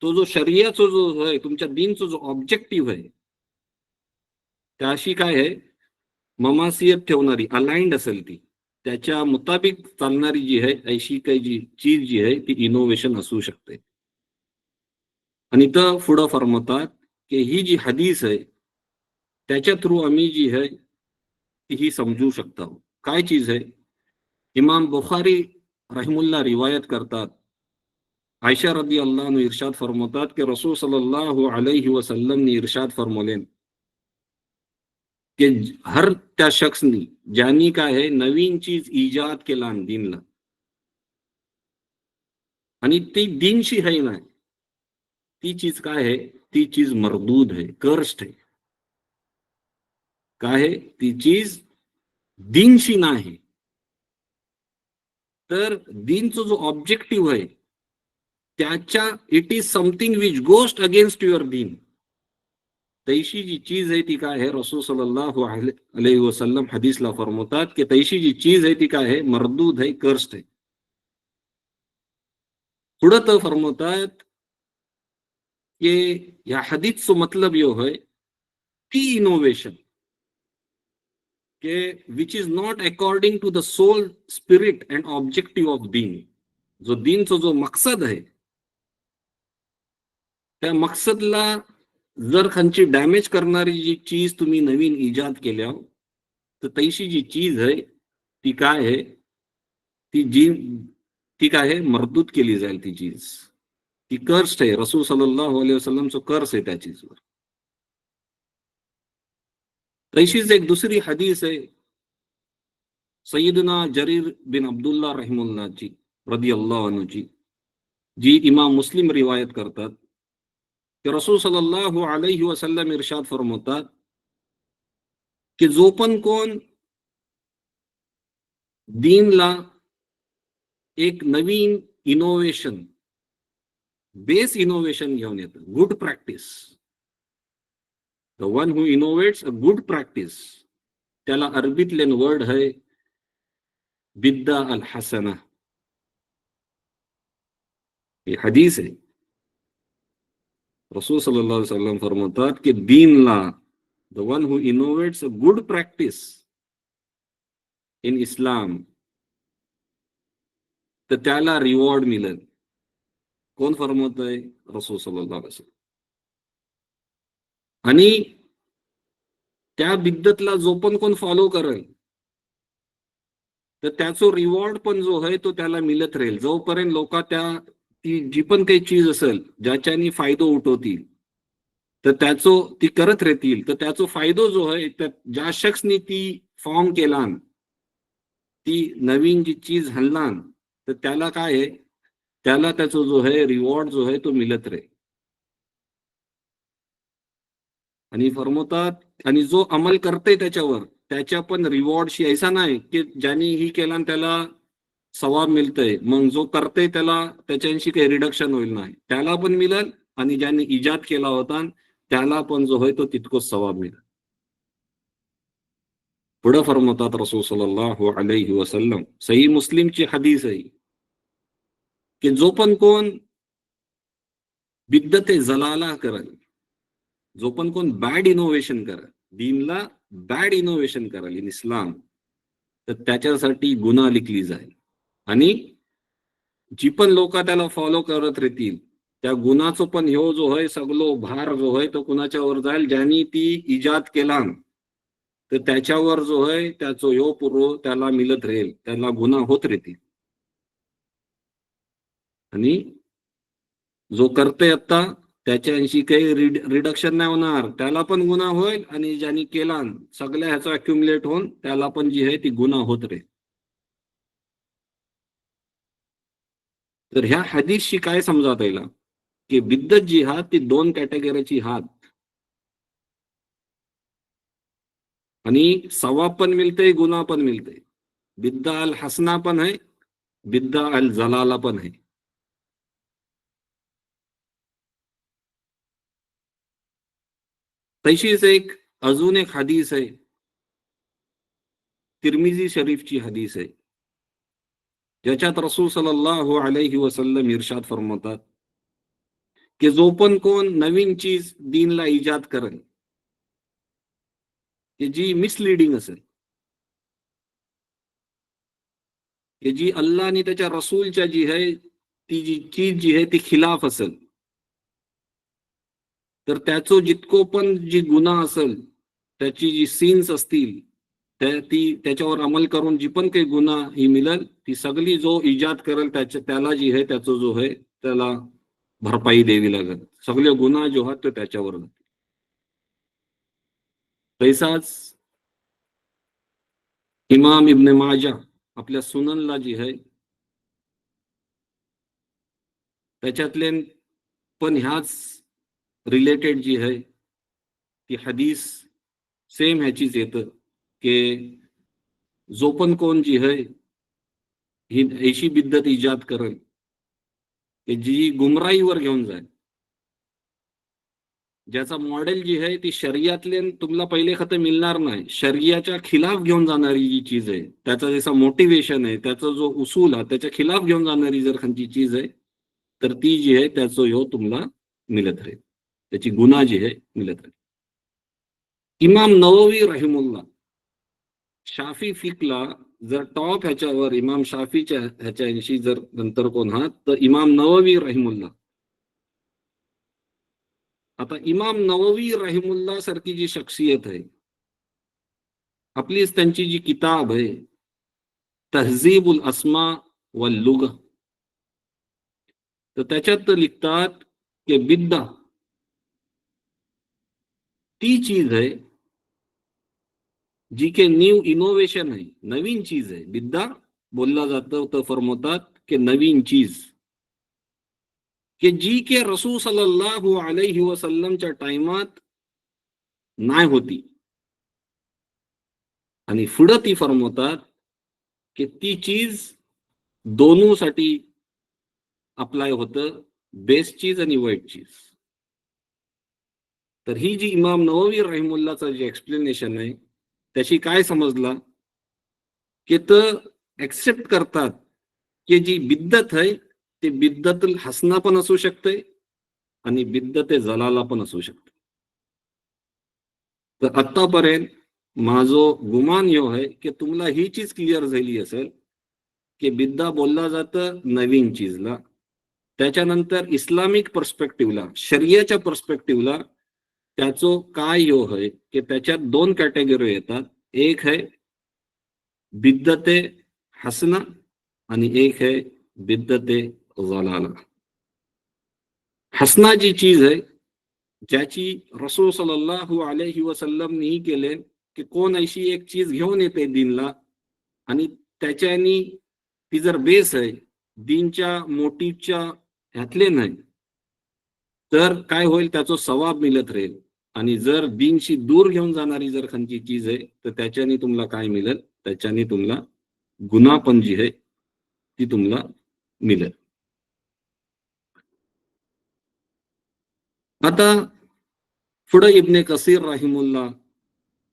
तो जो शरीयचा जो आहे तुमच्या दीनचा जो ऑब्जेक्टिव्ह आहे त्याशी काय आहे ममासियत ठेवणारी अलाइंड असेल ती त्याच्या मुताबिक चालणारी जी आहे अशी काही जी चीज जी आहे ती इनोव्हेशन असू शकते. आणि तर पुढं फरमवतात की ही जी हदीस आहे त्याच्या थ्रू आम्ही जी आहे ती ही समजू शकतो. काय चीज आहे इमाम बुखारी रहमुल्ला रिवायत करतात आयशा रदी अल्लाह ने इरशाद फरमवतात की रसूल सल्लल्लाहु अलैहि वसल्लम ने इरशाद फरमवले की हर त्या शख्सनी ज्यांनी काय आहे नवीन चीज इजाद केला दीनला आणि ती दीनशी आहे नाही ती चीज काय आहे ती चीज मरदूद आहे कर्स्ट आहे. काय आहे ती चीज दीनशी नाही. तर दीनचा जो ऑब्जेक्टिव्ह आहे त्याच्या it is something which goes against your दीन तैशी जी चीज आहे ती काय आहे रसूल सल्लल्लाहु अलैहि वसल्लम हदीसला फरमवतात की तैशी जी चीज आहे ती काय आहे मरदूद आहे कर्स्ट आहे. पुढं तर फरमवतात कि या हदीसचो मतलब यो है ती इनोवेशन के which is not according to the soul spirit and objective of दीन. जो दीनचो जो मकसद आहे त्या मकसदला जर खंयची डॅमेज करणारी जी चीज तुम्ही नवीन इजाद केल्या तर तैशी जी चीज आहे ती काय आहे, ती काय आहे, मर्दूत केली जाईल ती चीज. ती कर्स आहे. रसूल सल्लल्लाहु अलैहि वसल्लमचं कर्स आहे त्या चीजवर. तशीच एक दुसरी हदीस आहे सय्यदना जरीर बिन अब्दुल्ला रहिमुल्लाहची रदियल्लाहु अन्हुची, जी इमाम मुस्लिम रिवायत करतात की रसूल सल्लल्लाहु अलैहि वसल्लम इरशाद फरमावतात की जो पण कोण दीनला एक नवीन इनोव्हेशन बेस इनोव्हेशन घेऊन येतं, good practice, the one who innovates a good practice, त्याला अरबीतले वर्ड है बिद्दा अल हसना. ये हदीस है. रसूल सल्लल्लाहु अलैहि वसल्लम फरमातात की दीनला the one who innovates a good practice in Islam तर त्याला रिवॉर्ड मिळेल. कोण फरमावतंय? रसूल सल्लल्लाहु अलैहि वसल्लम. आणि त्या बिद्दतला जो पण कोण फॉलो करेल तर त्याचो रिवॉर्ड पण जो आहे तो त्याला मिळत राहील जोपर्यंत लोक त्या ती जी पण काही चीज असेल ज्याच्यानी फायदो उठवतील तर त्याचो ती करत राहतील तर त्याचो फायदो जो आहे ज्या शख्सनी ती फॉर्म केला ती नवीन जी चीज हल्लान तर त्याला काय आहे, त्याला त्याचो जो आहे रिवॉर्ड जो आहे तो मिळत राहील. आणि फरमवतात आणि जो अमल करते त्याच्यावर त्याच्या पण रिवॉर्डशी ऐसा नाही की ज्यांनी ही केला त्याला सवाब मिळतंय मग जो करते त्याला त्याच्याशी काही रिडक्शन होईल नाही, त्याला पण मिळेल आणि ज्यांनी इजाद केला होता त्याला पण जो आहे तो तितकोच सवाब मिळेल. पुढे फरमवतात रसूल सल्लल्लाहु अलैहि वसल्लम, सही मुस्लिमची हदीस आहे की जो पण कोण बिद्दत जलाला करेल, जो पण कोण बॅड इनोव्हेशन करेल, दीनला बॅड इनोव्हेशन करेल इन इस्लाम तर त्याच्यासाठी गुन्हा लिखली जाईल. आणि जी पण लोक त्याला फॉलो करत राहतील त्या गुन्हाचो पण ह्यो जो आहे सगळो भार जो आहे तो कुणाच्यावर जाईल, ज्यांनी ती इजाद केला तर त्याच्यावर जो आहे त्याचो ह्यो पूर्व त्याला मिळत राहील, त्याला गुन्हा होत राहतील. आणि जो करते आता त्याच्याशी काही रिडक्शन नाही होणार, त्याला पण गुन्हा होईल आणि ज्यांनी केला सगळ्या ह्याचा अक्युमुलेट होऊन त्याला पण जी आहे ती गुन्हा होत राहील. तर ह्या हदीसशी काय समजावता येईल की बिद्दत जी हात ती दोन कॅटेगरीची हात आणि सवाब पण मिळते गुन्हा पण मिळते. बिद्दा अल हसना पण आहे, बिद्दा अल जलाला पण आहे. तशीच एक अजून एक हदीस आहे तिरमिजी शरीफची हदीस आहे ज्याच्यात रसूल सल्लल्लाहु अलैहि वसल्लम इरशाद फरमावतात की जो पण कोण नवीन चीज दीनला इजाद करेल की जी मिसलिडिंग असेल, की जी अल्लाह आणि त्याच्या रसूलच्या जी आहे ती जी चीज जी आहे ती खिलाफ असेल तर त्याचो जितको पण जी गुन्हा असेल त्याची जी सीन्स असतील ती त्याच्यावर अमल करून जी पण काही गुन्हा ही मिळेल ती सगळी जो इजाद करेल त्याला जी आहे त्याचा जो आहे त्याला भरपाई द्यावी लागेल. सगळे गुन्हा जो आहेत तो त्याच्यावर. तैसाच इमाम इब्न माजा आपल्या सुननला जी आहे त्याच्यातले पण ह्याच रिलेटेड जी आहे ती हदीस सेम ह्याचीच येतं की जो पण कोण जी आहे ही ऐशी बिद्दत इजाद करेल की जी गुमराईवर घेऊन जाईल, ज्याचा मॉडेल जी आहे ती शरियातले तुम्हाला पहिले खत मिळणार नाही, शरियाच्या खिलाफ घेऊन जाणारी जी चीज आहे त्याचा जसा मोटिवेशन आहे त्याचा जो उसूल आहे त्याच्या खिलाफ घेऊन जाणारी जर खंची चीज आहे तर ती जी आहे त्याचं ह्यो तुम्हाला मिळत राहील. त्याची गुन्हा जी आहे मिळत राहील. इमाम नववी रहिमुल्ला, शाफी फिकला जर टॉप ह्याच्यावर इमाम शाफीच्या ह्याच्याशी जर नंतर कोण आहात तर इमाम नववी रहिमुल्ला. आता इमाम नववी रहिमुल्ला सारखी जी शख्सियत आहे, आपलीच त्यांची जी किताब आहे तहजीबुल अस्मा वल लुगा, तर त्याच्यात लिखतात की बिद्दा ती चीज आहे जी के न्यू इनोव्हेशन आहे, नवीन चीज आहे. बिद्दा बोलला जातं तर फरमवतात की नवीन चीज की जी के रसूल सल्लल्लाहु अलैहि वसल्लमच्या टाइमात नाही होती. आणि पुढं ती फरमवतात की ती चीज दोनोसाठी अप्लाय होतं, बेस्ट चीज आणि वाईट चीज. तर ही जी इमाम नववी रहिमुल्लाचं जे एक्सप्लेनेशन आहे त्याची काय समजला की तर एक्सेप्ट करतात की जी बिद्दत आहे ते बिद्दतुल हसना पण असू शकते आणि बिद्दत जलाला पण असू शकते. तर आतापर्यंत माझो गुमान ह्यो आहे की तुम्हाला ही चीज क्लिअर झाली असेल की बिद्दा बोलला जातं नवीन चीजला. त्याच्यानंतर इस्लामिक पर्स्पेक्टिव्हला, शरियाच्या पर्स्पेक्टिव्हला त्याचो काय ह्यो आहे की त्याच्यात दोन कॅटेगरी येतात. एक आहे बिद्दते हसना आणि एक आहे बिद्दते जलाला. हसना जी चीज आहे ज्याची रसूल सल्लल्लाहु अलैहि वसल्लम नी केले की कोण अशी एक चीज घेऊन येते दीनला आणि त्याच्यानी ती जर बेस आहे दीनच्या मोटिव्हच्या ह्यातले नाही तर काय होईल, त्याचा सवाब मिळत राहील. आणि जर दीनशी दूर घेऊन जाणारी जर खंची चीज आहे तर त्याच्याने तुम्हाला काय मिळेल, त्याच्याने तुम्हाला गुन्हा पण जी आहे ती तुम्हाला मिळेल. आता पुढे इब्ने कसीर राहिमुल्ला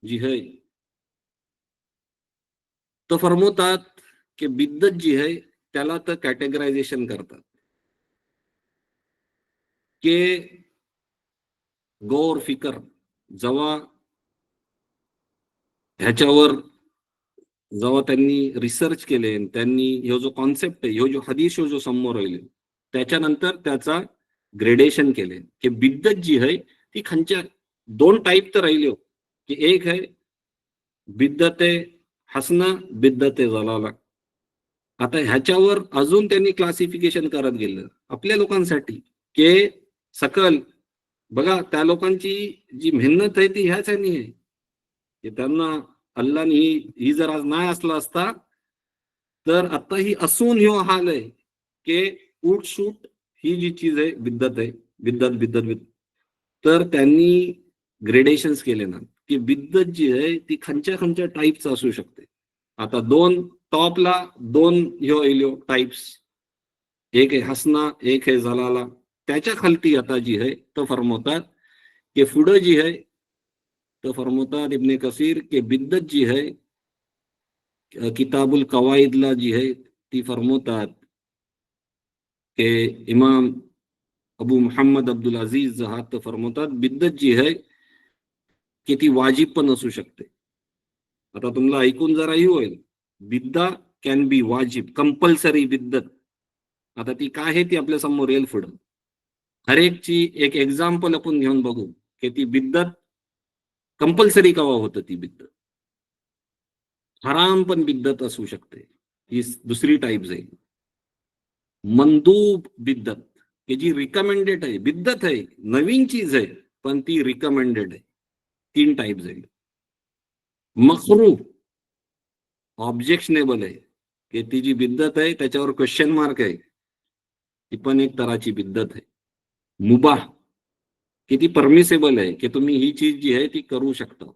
जी है तो फरमवतात की बिद्दत जी आहे त्याला तर कॅटेगरायझेशन करतात की गौर फिकर जेव्हा ह्याच्यावर जेव्हा त्यांनी रिसर्च केले, त्यांनी ह्यो जो कॉन्सेप्ट आहे, ह्यो जो हदीस जो समोर राहिले त्याच्यानंतर त्याचा ग्रेडेशन केले की बिद्दत जी आहे ती खंच्या दोन टाईप तर राहिले की एक आहे बिद्दते हसना, बिद्दते जलाला. आता ह्याच्यावर अजून त्यांनी क्लासिफिकेशन करत गेलं आपल्या लोकांसाठी की सकल बघा त्या लोकांची जी मेहनत आहे ती ह्याच आहे की त्यांना अल्लाने ही जर आज नाही असला असता तर आता ही असून ह्यो हाल आहे की उठ सूट ही जी चीज आहे बिद्दत आहे, बिद्दत बिद्दत बिद्दत. तर त्यांनी ग्रेडेशन्स केले ना की बिद्दत जी आहे ती खंच्या खंच्या टाईपचं असू शकते. आता दोन टॉपला दोन ह्यो येलो टाइप्स, एक आहे हसना, एक आहे जलाला. त्याच्या खालती आता जी आहे तो फरमवतात की पुढं जी आहे तो फरमवतात इब्ने कसीर की बिद्दत जी आहे किताबुल कवाइदला जी आहे ती फरमवतात की इमाम अबू मुहम्मद अब्दुल अजीज जहात फरमवतात बिद्दत जी आहे की ती वाजिब पण असू शकते. आता तुम्हाला ऐकून जराही होईल बिद्दा कॅन बी वाजिब, कंपल्सरी बिद्दत. आता ती काय आहे ती आपल्या समोर येईल पुढं. हर एकची एक एक्झाम्पल आपण घेऊन बघू की ती बिद्दत कंपल्सरी कवा होतं. ती बिद्दत हराम पण बिद्दत असू शकते, ही दुसरी टाईप जाईल. मंदूब बिद्दत की जी रिकमेंडेड आहे, बिद्दत आहे नवीन चीज आहे पण ती रिकमेंडेड आहे. तीन टाईप जाईल. मकरूह ऑब्जेक्शनेबल आहे की ती जी बिद्दत आहे त्याच्यावर क्वेश्चन मार्क आहे, ती पण एक तराची बिद्दत आहे. मुबाह की ती परमिसेबल आहे की तुम्ही ही चीज जी आहे ती करू शकता.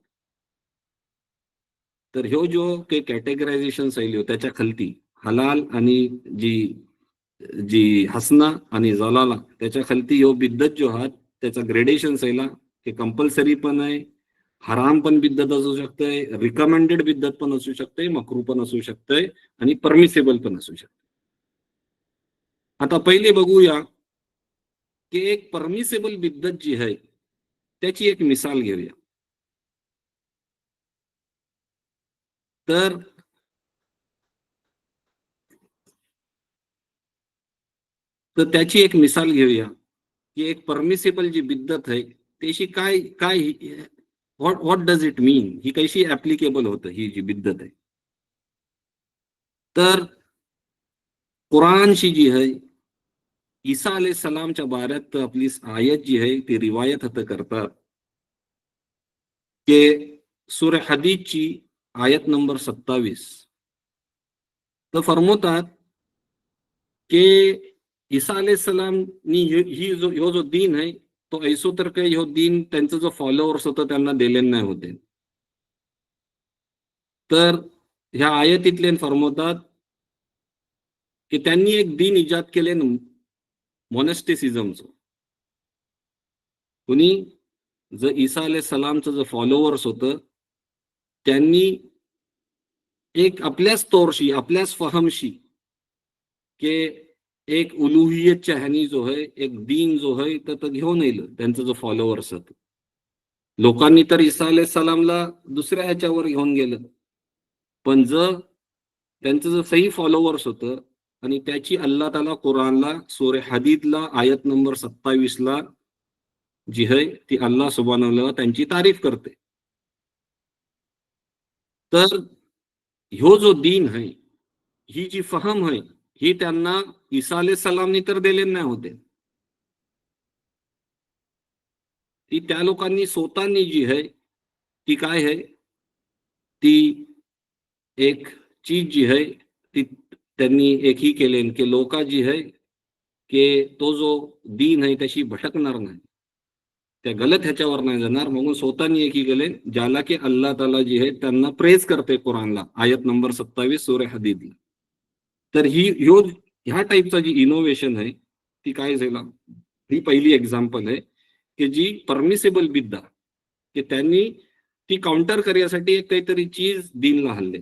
तर ह्यो जो काही कॅटेगरायझेशन शैली त्याच्या खालती हलाल आणि जी जी हसना आणि जलाला त्याच्या खालती ह्यो बिद्दत जो आहात त्याचा ग्रेडेशन शैला हे कंपल्सरी पण आहे, हराम पण बिद्दत असू शकते, रिकमेंडेड बिद्दत पण असू शकते, मकरू पण असू शकते आणि परमिसेबल पण असू शकते. आता पहिले बघूया की एक परमिसेबल बिद्दत जी आहे त्याची एक मिसाल घेऊया. तर त्याची एक मिसाल घेऊया की एक परमिसिबल जी बिद्दत आहे त्याशी काय काय व्हॉट व्हॉट डज इट मीन, ही कशी ऍप्लिकेबल होतं ही जी बिद्दत आहे. तर कुराणशी जी आहे ईसा सलामच्या बाऱ्यात आपली आयत जी आहे ती रिवायत हत करतात की सूर्य हदीदची आयत नंबर 27 तर फरमवतात की ईसा सलामनी ही जो ह्यो जो दीन आहे तो ऐसो तर काही ह्यो दीन त्यांचं जो फॉलोअर्स होतं त्यांना दिलेले नाही होते. तर ह्या आयतीतले फरमवतात की त्यांनी एक दीन इजाद केले मोनेस्टिसिझमचं. कुणी जर ईसा सलामचं जो फॉलोअर्स होतं त्यांनी एक आपल्याच तौरशी आपल्याच फहमशी की एक उलुहियतच्या ह्यानी जो आहे एक दीन जो आहे तर घेऊन येईल त्यांचं जो फॉलोअर्स होत. लोकांनी तर ईसा सलामला दुसऱ्या ह्याच्यावर घेऊन गेलं, पण जर त्यांचं जो सही फॉलोअर्स होतं आणि त्याची अल्लाह ताला कुराणला सूरे हदीदला आयत नंबर 27ला जी आहे ती अल्लाह सुब्हानहू त्यांची तारीफ करते. तर ह्यो जो दीन आहे ही जी फहम आहे ही त्यांना ईसा सलामनी तर दिले नाही होते. ती त्या लोकांनी स्वतःनी जी आहे ती काय आहे ती एक चीज जी आहे ती त्यांनी एक ही केले की लोक जी आहे की तो जो दीन आहे त्याशी भटकणार नाही, त्या गलत ह्याच्यावर नाही जाणार, म्हणून स्वतःनी एक ही केले ज्याला की अल्लाह ताला जी आहे त्यांना प्रेज करते कुराणला आयत नंबर 27 सूरे हदीदला. तर ह्या टाईपचा जी इनोव्हेशन आहे ती काय झाला, ही पहिली एक्झाम्पल आहे की जी परमिसेबल बिद्दा की त्यांनी ती काउंटर करण्यासाठी एक काहीतरी चीज दीनला हल्ले.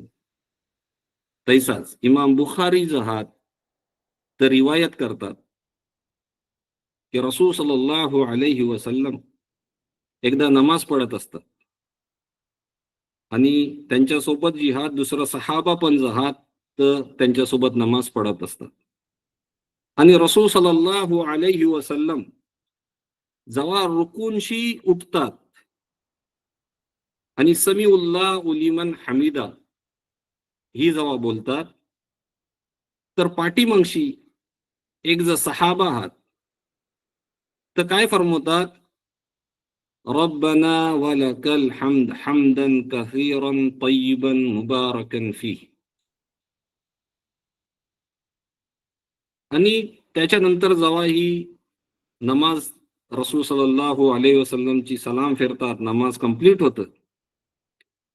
तैसाच इमाम बुखारी जहात तर रिवायत करतात की रसूल सल्लल्लाहु अलैहि वसल्लम एकदा नमाज पढत असतात आणि त्यांच्यासोबत जिहाद दुसरा सहाबा पण जहात तर त्यांच्यासोबत नमाज पढत असतात. आणि रसूल सल्लल्लाहु अलैहि वसल्लम जेव्हा रुकूनशी उठतात आणि समीउल्लाह लिमन हमीदा ही जेव्हा बोलतात तर पाठीमागशी एक जर सहाबा आहात तर काय फरमवतात, रब्बना वलकल हम्द हम्दन कसीरन तय्यिबन मुबारकन फीह. आणि त्याच्यानंतर जेव्हा ही नमाज रसूल सल्लल्लाहु अलैहि वसल्लमची सलाम फिरतात, नमाज कंप्लीट होतं,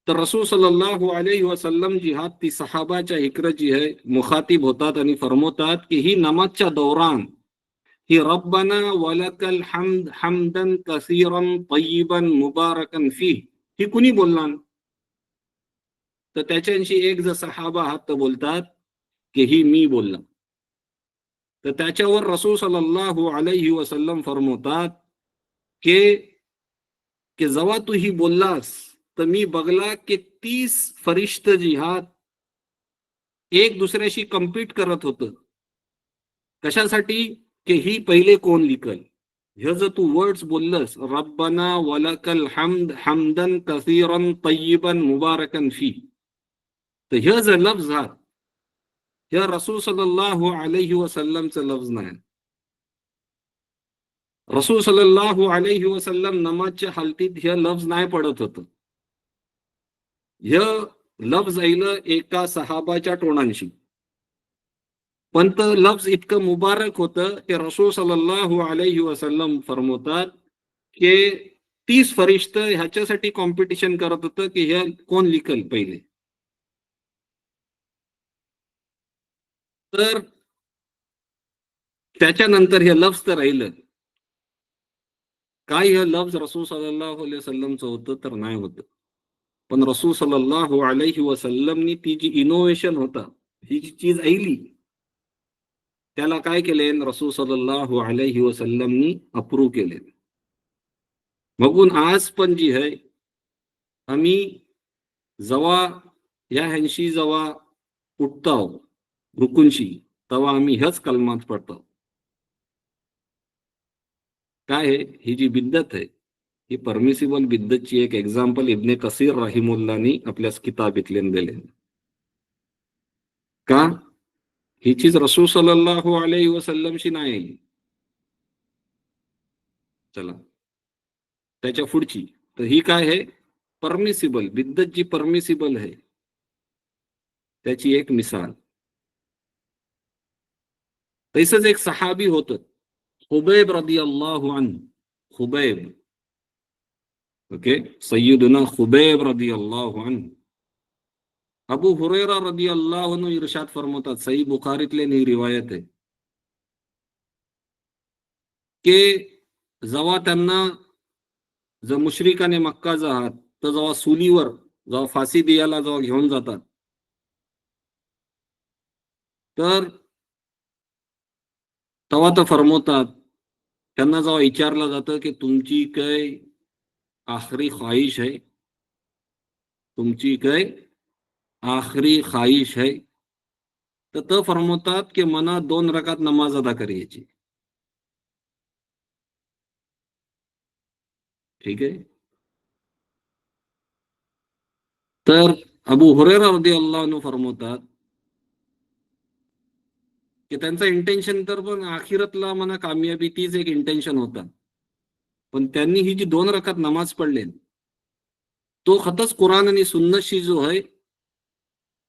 तर रसूल सल्लल्लाहु अलैहि वसल्लम जिहाद ती सहाबाच्या इकडे जी आहे मुखातिब होतात आणि फरमवतात की ही नमाजच्या दौरान ही रब्बना वलकल हम्द हम्दन कसीरन तय्यिबन मुबारकन फीह ही कुणी बोलणार, तर त्याच्याशी एक जर सहाबा हात तर बोलतात की ही मी बोलला. तर त्याच्यावर रसूल सल्लल्लाहु अलैहि वसल्लम फरमवतात की की जेव्हा तू ही बोललास तर मी बघला की 30 फरिश्त जिहाद एक दुसऱ्याशी कम्पीट करत होतं. कशासाठी, की ही पहिले कोण लिकल. हे जर तू वर्ड्स बोललस रब्बना वलकल हम्द हम्दन कसीरन तय्यिबन मुबारकन फी, तर हे जर लफ्ज हा हे रसूल सल्लल्लाहु अलैहि वसल्लमचं लफ्ज नाही. रसूल सल्लल्लाहु अलैहि वसल्लम नमाजच्या हालतीत हे लफ्ज नाही पडत होतं. हे लफ्ज ऐलं एका सहाबाच्या तोंडांशी, पण ते लफ्ज इतकं मुबारक होतं की रसूल सल्लल्लाहु अलैहि वसल्लम फरमवतात की 30 फरिश्त ह्याच्यासाठी कॉम्पिटिशन करत होतं की हे कोण लिकल पहिले. तर त्याच्यानंतर हे लफ्ज तर राहिलं काय, हे लफ्ज रसूल सल्लल्लाहु अलैहि वसल्लमचं होतं तर नाही होतं, पण रसूल सल्लल्लाहु अलैहि वसल्लमनी ती जी इनोव्हेशन होता ही जी चीज ऐली त्याला काय केले रसूल सल्लल्लाहु अलैहि वसल्लमनी अप्रूव्ह केले. बघून आज पण जी आहे आम्ही जेव्हा या ह्यांशी जेव्हा उठतो रुकुनशी तेव्हा आम्ही ह्याच कलमात पडतो. काय आहे ही जी बिद्दत आहे ही परमिसिबल बिद्दतची एक एक्झाम्पल इब्ने कसीर राहिमुल्लानी आपल्या किताबीतल्यान दिले. का ही चीज रसूल सल्लल्लाहु अलैहि वसल्लमशी नाही. चला त्याच्या पुढची तर ही काय आहे परमिसिबल बिद्दत जी परमिसिबल आहे त्याची एक मिसाल. तसंच एक सहाबी होतं खुबैब रदियल्लाहु अन्हु. खुबैब, ओके, सय्यदुना खुबैब रदियल्लाहु अन्हु. अबू हुरैरा रदियल्लाहु अन्हु इरशाद फरमातात, सही बुखारीतले ही रिवायत आहे की जेव्हा त्यांना जर मुश्रिकाने मक्का जाहात तर जेव्हा सुलीवर जेव्हा फाशी द्यायला जेव्हा घेऊन जातात तर तेव्हा तर फरमवतात त्यांना जेव्हा विचारलं जातं की तुमची काय आखरी ख्वाहिश है, तुमची काय आखरी ख्वाहिश है, तर ते फरमवतात की मना 2 रकात नमाज अदा करायची. ठीक आहे. तर अबू हुरैरा रदियल्लाहु अन्हु फरमवतात की त्यांचं इंटेन्शन तर पण आखिरतला म्हणा कामयाबी तीच एक इंटेन्शन होता. पण त्यांनी ही जी 2 रकात नमाज पडले तो खतच कुराण आणि सुन्नतशी जो आहे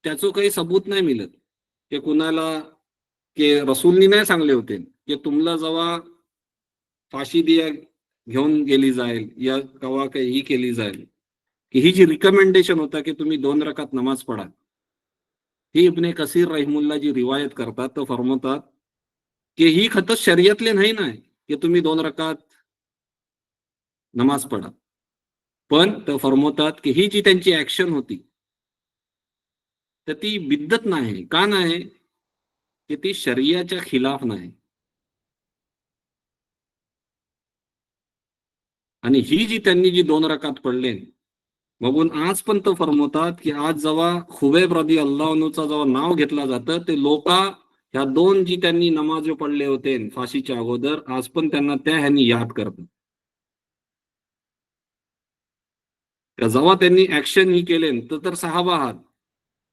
त्याचं काही सबूत नाही मिळत की कुणाला की रसूलनी नाही सांगले होते की तुम्हाला जेव्हा फाशी दिया घेऊन गेली जाईल या कवा काही ही केली जाईल की ही जी रिकमेंडेशन होता की तुम्ही 2 रकात नमाज पडा. ही इब्ने कसीर रहिमुल्ला जी रिवायत करतात तो फरमवतात की ही खतच शर्यतले नाही की तुम्ही 2 रकात नमाज पडा. पण ते फरमवतात की ही जी त्यांची ऍक्शन होती तर ती बिद्दत नाही. का नाही की ती शरियाच्या खिलाफ नाही. आणि ही जी त्यांनी जी 2 रकात पडले बघून आज पण तो फरमवतात की आज जेव्हा खुबैब रदियल्लाहु अन्हुचं जेव्हा नाव घेतलं जातं ते लोक ह्या 2 जी त्यांनी नमाज पडले होते फाशीच्या अगोदर आज पण त्यांना त्या ह्यांनी याद करतात. जेव्हा त्यांनी ऍक्शन ही केले तर सहाबा आहात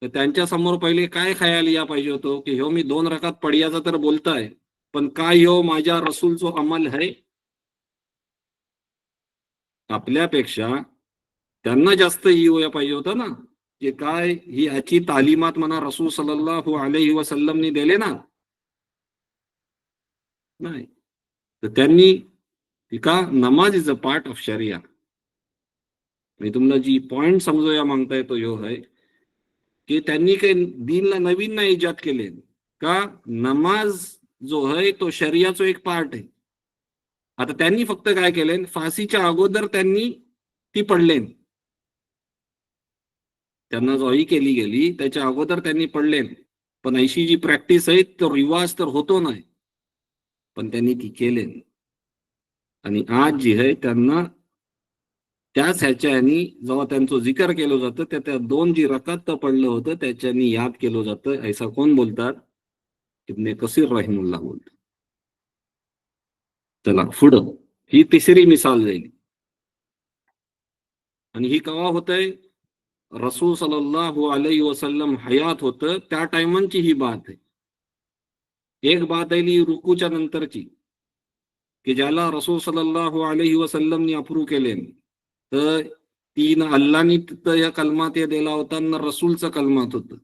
तर त्यांच्या समोर पहिले काय खयाल या पाहिजे होतो की ह्यो मी 2 रकात पडियाचा तर बोलताय पण काय ह्यो माझ्या रसूलचो अमल आहे. आपल्यापेक्षा त्यांना जास्त येऊया पाहिजे होतं ना की काय ही ह्याची तालीमात म्हणा रसूल सल्लल्लाहु अलैहि वसल्लमनी दिले ना. नाही तर त्यांनी का नमाज इज अ पार्ट ऑफ शरिया. मी तुम्हाला जी पॉइंट समजूया मागता येतो ह्यो आहे की त्यांनी काही दीनला नवीन नाही इजाद केले का नमाज जो आहे तो शरियाचा एक पार्ट आहे. आता त्यांनी फक्त काय केले फाशीच्या अगोदर त्यांनी ती पडले त्यांना जॉई केली गेली त्याच्या अगोदर त्यांनी पडले पण अशी जी प्रॅक्टिस आहे तो रिवाज तर होतो नाही पण त्यांनी ती केले. आणि आज जी आहे त्यांना त्याच ह्याच्यानी जेव्हा त्यांचं जिकर केलं जातं त्या 2 जी रकात पडलं होतं त्याच्यानी याद केलं जातं. ऐसा कोण बोलतात इब्ने कसीर रहिमुल्लाह बोलतात. चला पुढं ही तिसरी मिसाल जाईल आणि ही कवा होतंय रसूल सल्लल्लाहु अलैहि वसल्लम हयात होतं त्या टायमांची ही बात आहे. एक बात आहे रुकूच्या नंतरची की ज्याला रसूल सल्लल्लाहु अलैहि वसल्लमनी अप्रूव्ह केले तर तीन अल्लानी तिथं या कलमात या दिला होता ना रसूलचं कलमात होतं.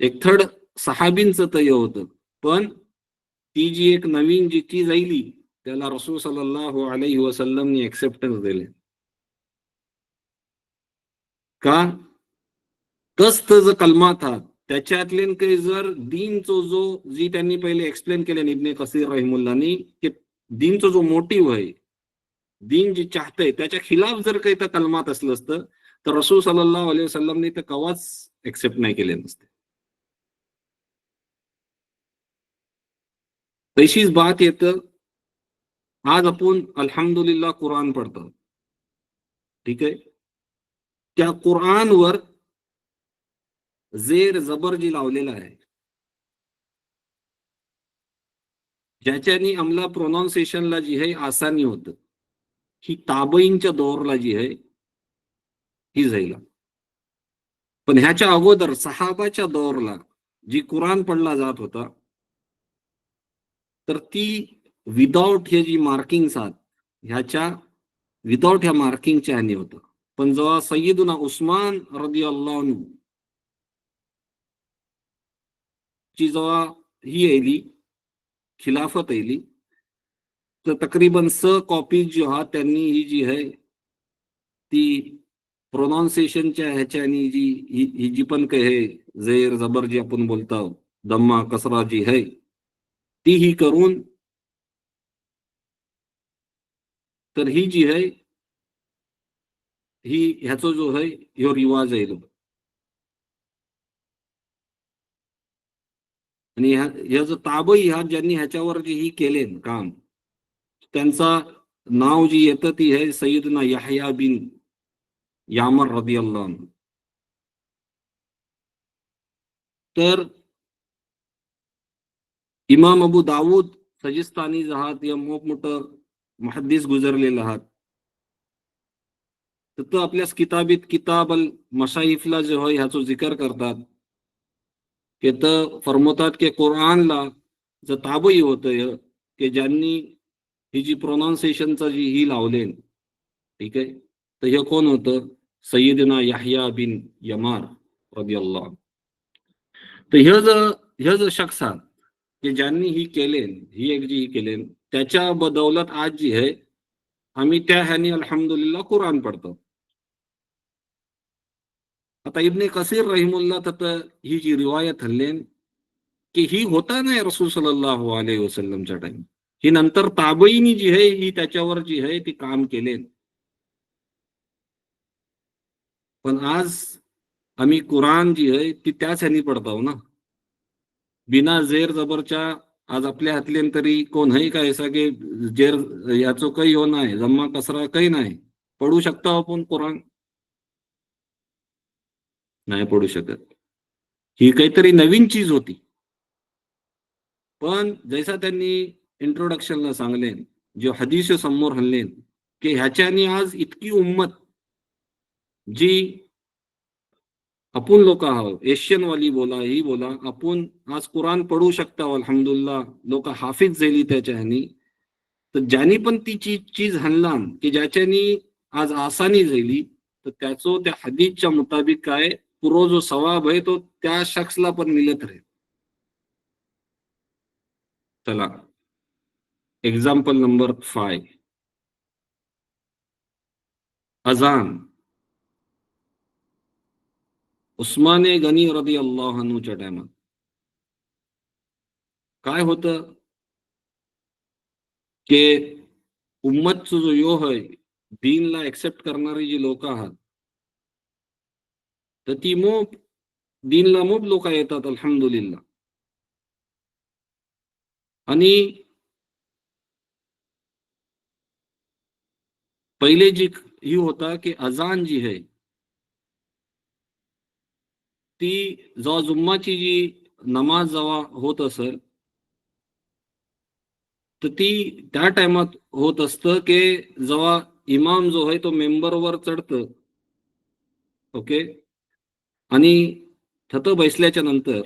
एक थर्ड सहाबींचं तय होतं पण ती जी एक नवीन जी चीज आली त्याला रसूल सल्लल्लाहु अलैहि वसल्लमनी एक्सेप्टन्स दिले. का तस जो कलमा था त्याच्यातले काही जर दीनचो जो जी त्यांनी पहिले एक्सप्लेन केले इब्ने कसीर रहिमुल्लानी की दीनचो जो मोटिव्ह आहे दीन जे चाहतंय त्याच्या खिलाफ जर काही त्या कलमात असलं असतं तर रसूल सल्लल्लाहु अलैहि वसल्लमने ते कवाच एक्सेप्ट नाही केले नसते. तशीच बात येतं आज आपण अल्हम्दुलिल्लाह कुराण पढ़तो, ठीक आहे. त्या कुराणवर जेर जबर जी लावलेला आहे, ज्याच्यानी आम्हाला प्रोनाउन्सिएशनला जी आहे आसानी होतं, ही ताबईंच्या दौरला जी आहे ही जाईल. पण ह्याच्या अगोदर सहाबाच्या दौरला जी कुराण पडला जात होता, तर ती विदाउट हे जी मार्किंग्स आहात ह्याच्या विदाउट ह्या मार्किंगच्या ह्यानी होतं. पण जेव्हा सय्यदुना उस्मान रदियल्लाहु अन्हु ची जेव्हा ही येली खिलाफत येली, तर तकरीबन कॉपी जी आहात त्यांनी ही जी आहे ती प्रोनाउन्सिएशनच्या ह्याच्यानी जी ही जी पण काही आहे जेर जबर जी आपण बोलतो, दम्मा कसरा जी आहे ती ही करून, तर ही जी आहे ही ह्याचा जो आहे ह्यो रिवाज आहे. आणि ह्या जो ताबई ह्या ज्यांनी ह्याच्यावर जे ही केले काम, त्यांचा नाव जी येतं ती आहे सय्यदना यहया बिन यामर रदियल्लाहु अन्हु. तर इमाम अबू दाऊद सजिस्तानी जहात या मोठमोठं मुहद्दिस गुजरलेला आहात, तर तो आपल्या किताबीत किताब अल मशाइफला जो आहे ह्याचा जिकर करतात, की तर फरमवतात की कुराणला जर ताबई होतं की ज्यांनी ही जी प्रोनाउन्सिएशनचा जी ही लावले, ठीक आहे, तर हे कोण होतं? सय्यदना यहया बिन यमार रदियल्लाहु अन्हु. तर ह्यो जो शख्स हा की ज्यांनी ही केले, ही एक जी केले, त्याच्या बदौलत आज जी आहे आम्ही त्या ह्यानी अल्हम्दुलिल्लाह कुराण पढ़तो. आता इब्ने कसीर रहिमुल्लाह तर ही जी रिवायत हल्लेन की ही होता नाही रसूल सल्लल्लाहु अलैहि वसल्लमच्या टाइम, ही नंतर ताबईनी जी आहे ही त्याच्यावर जी आहे ती काम केले. पण आज आम्ही कुराण जी आहे ती त्याच ह्यानी पडतो ना, बिना जेर जबरच्या. आज आपल्या हातले तरी कोणही काय सगळे जेर याचो काही हो नाही, जम्मा कसरा काही नाही, पडू शकतो आपण कुराण? नाही पडू शकत. ही काहीतरी नवीन चीज होती. पण जैसा त्यांनी इंट्रोडक्शनला सांगले, जे हदीस समोर हल्ले, की ह्याच्यानी आज इतकी उम्मत जी आपण लोक आहोत, एशियन वाली बोला ही बोला, आपण आज कुराण पढू शकता अल्हम्दुलिल्लाह, लोक हाफिज झाली त्याच्या ह्यानी. तर ज्यांनी पण ती चीज हल्ला की ज्याच्यानी आज आसानी झाली, तर त्याचो त्या हदीसच्या मुताबिक काय पुरो जो सवाब आहे तो त्या शख्सला पण मिळत राहील. चला, एक्झाम्पल नंबर 5, अजान. उस्माने गनी रदियल्लाहु अन्हुच्या टायमात काय होतं की उम्मतचा जो यो आहे, दीनला एक्सेप्ट करणारी जी लोक आहात, तर ती मोप दीनला मोप लोक येतात अल्हम्दुलिल्लाह. आणि पहिले जी ही होता की अजान जी आहे ती जेव्हा जुम्माची जी नमाज जेव्हा होत असेल, तर ती त्या टायमात होत असतं की जेव्हा इमाम जो आहे तो मेंबरवर चढतं, ओके, आणि थतं बैसल्याच्या नंतर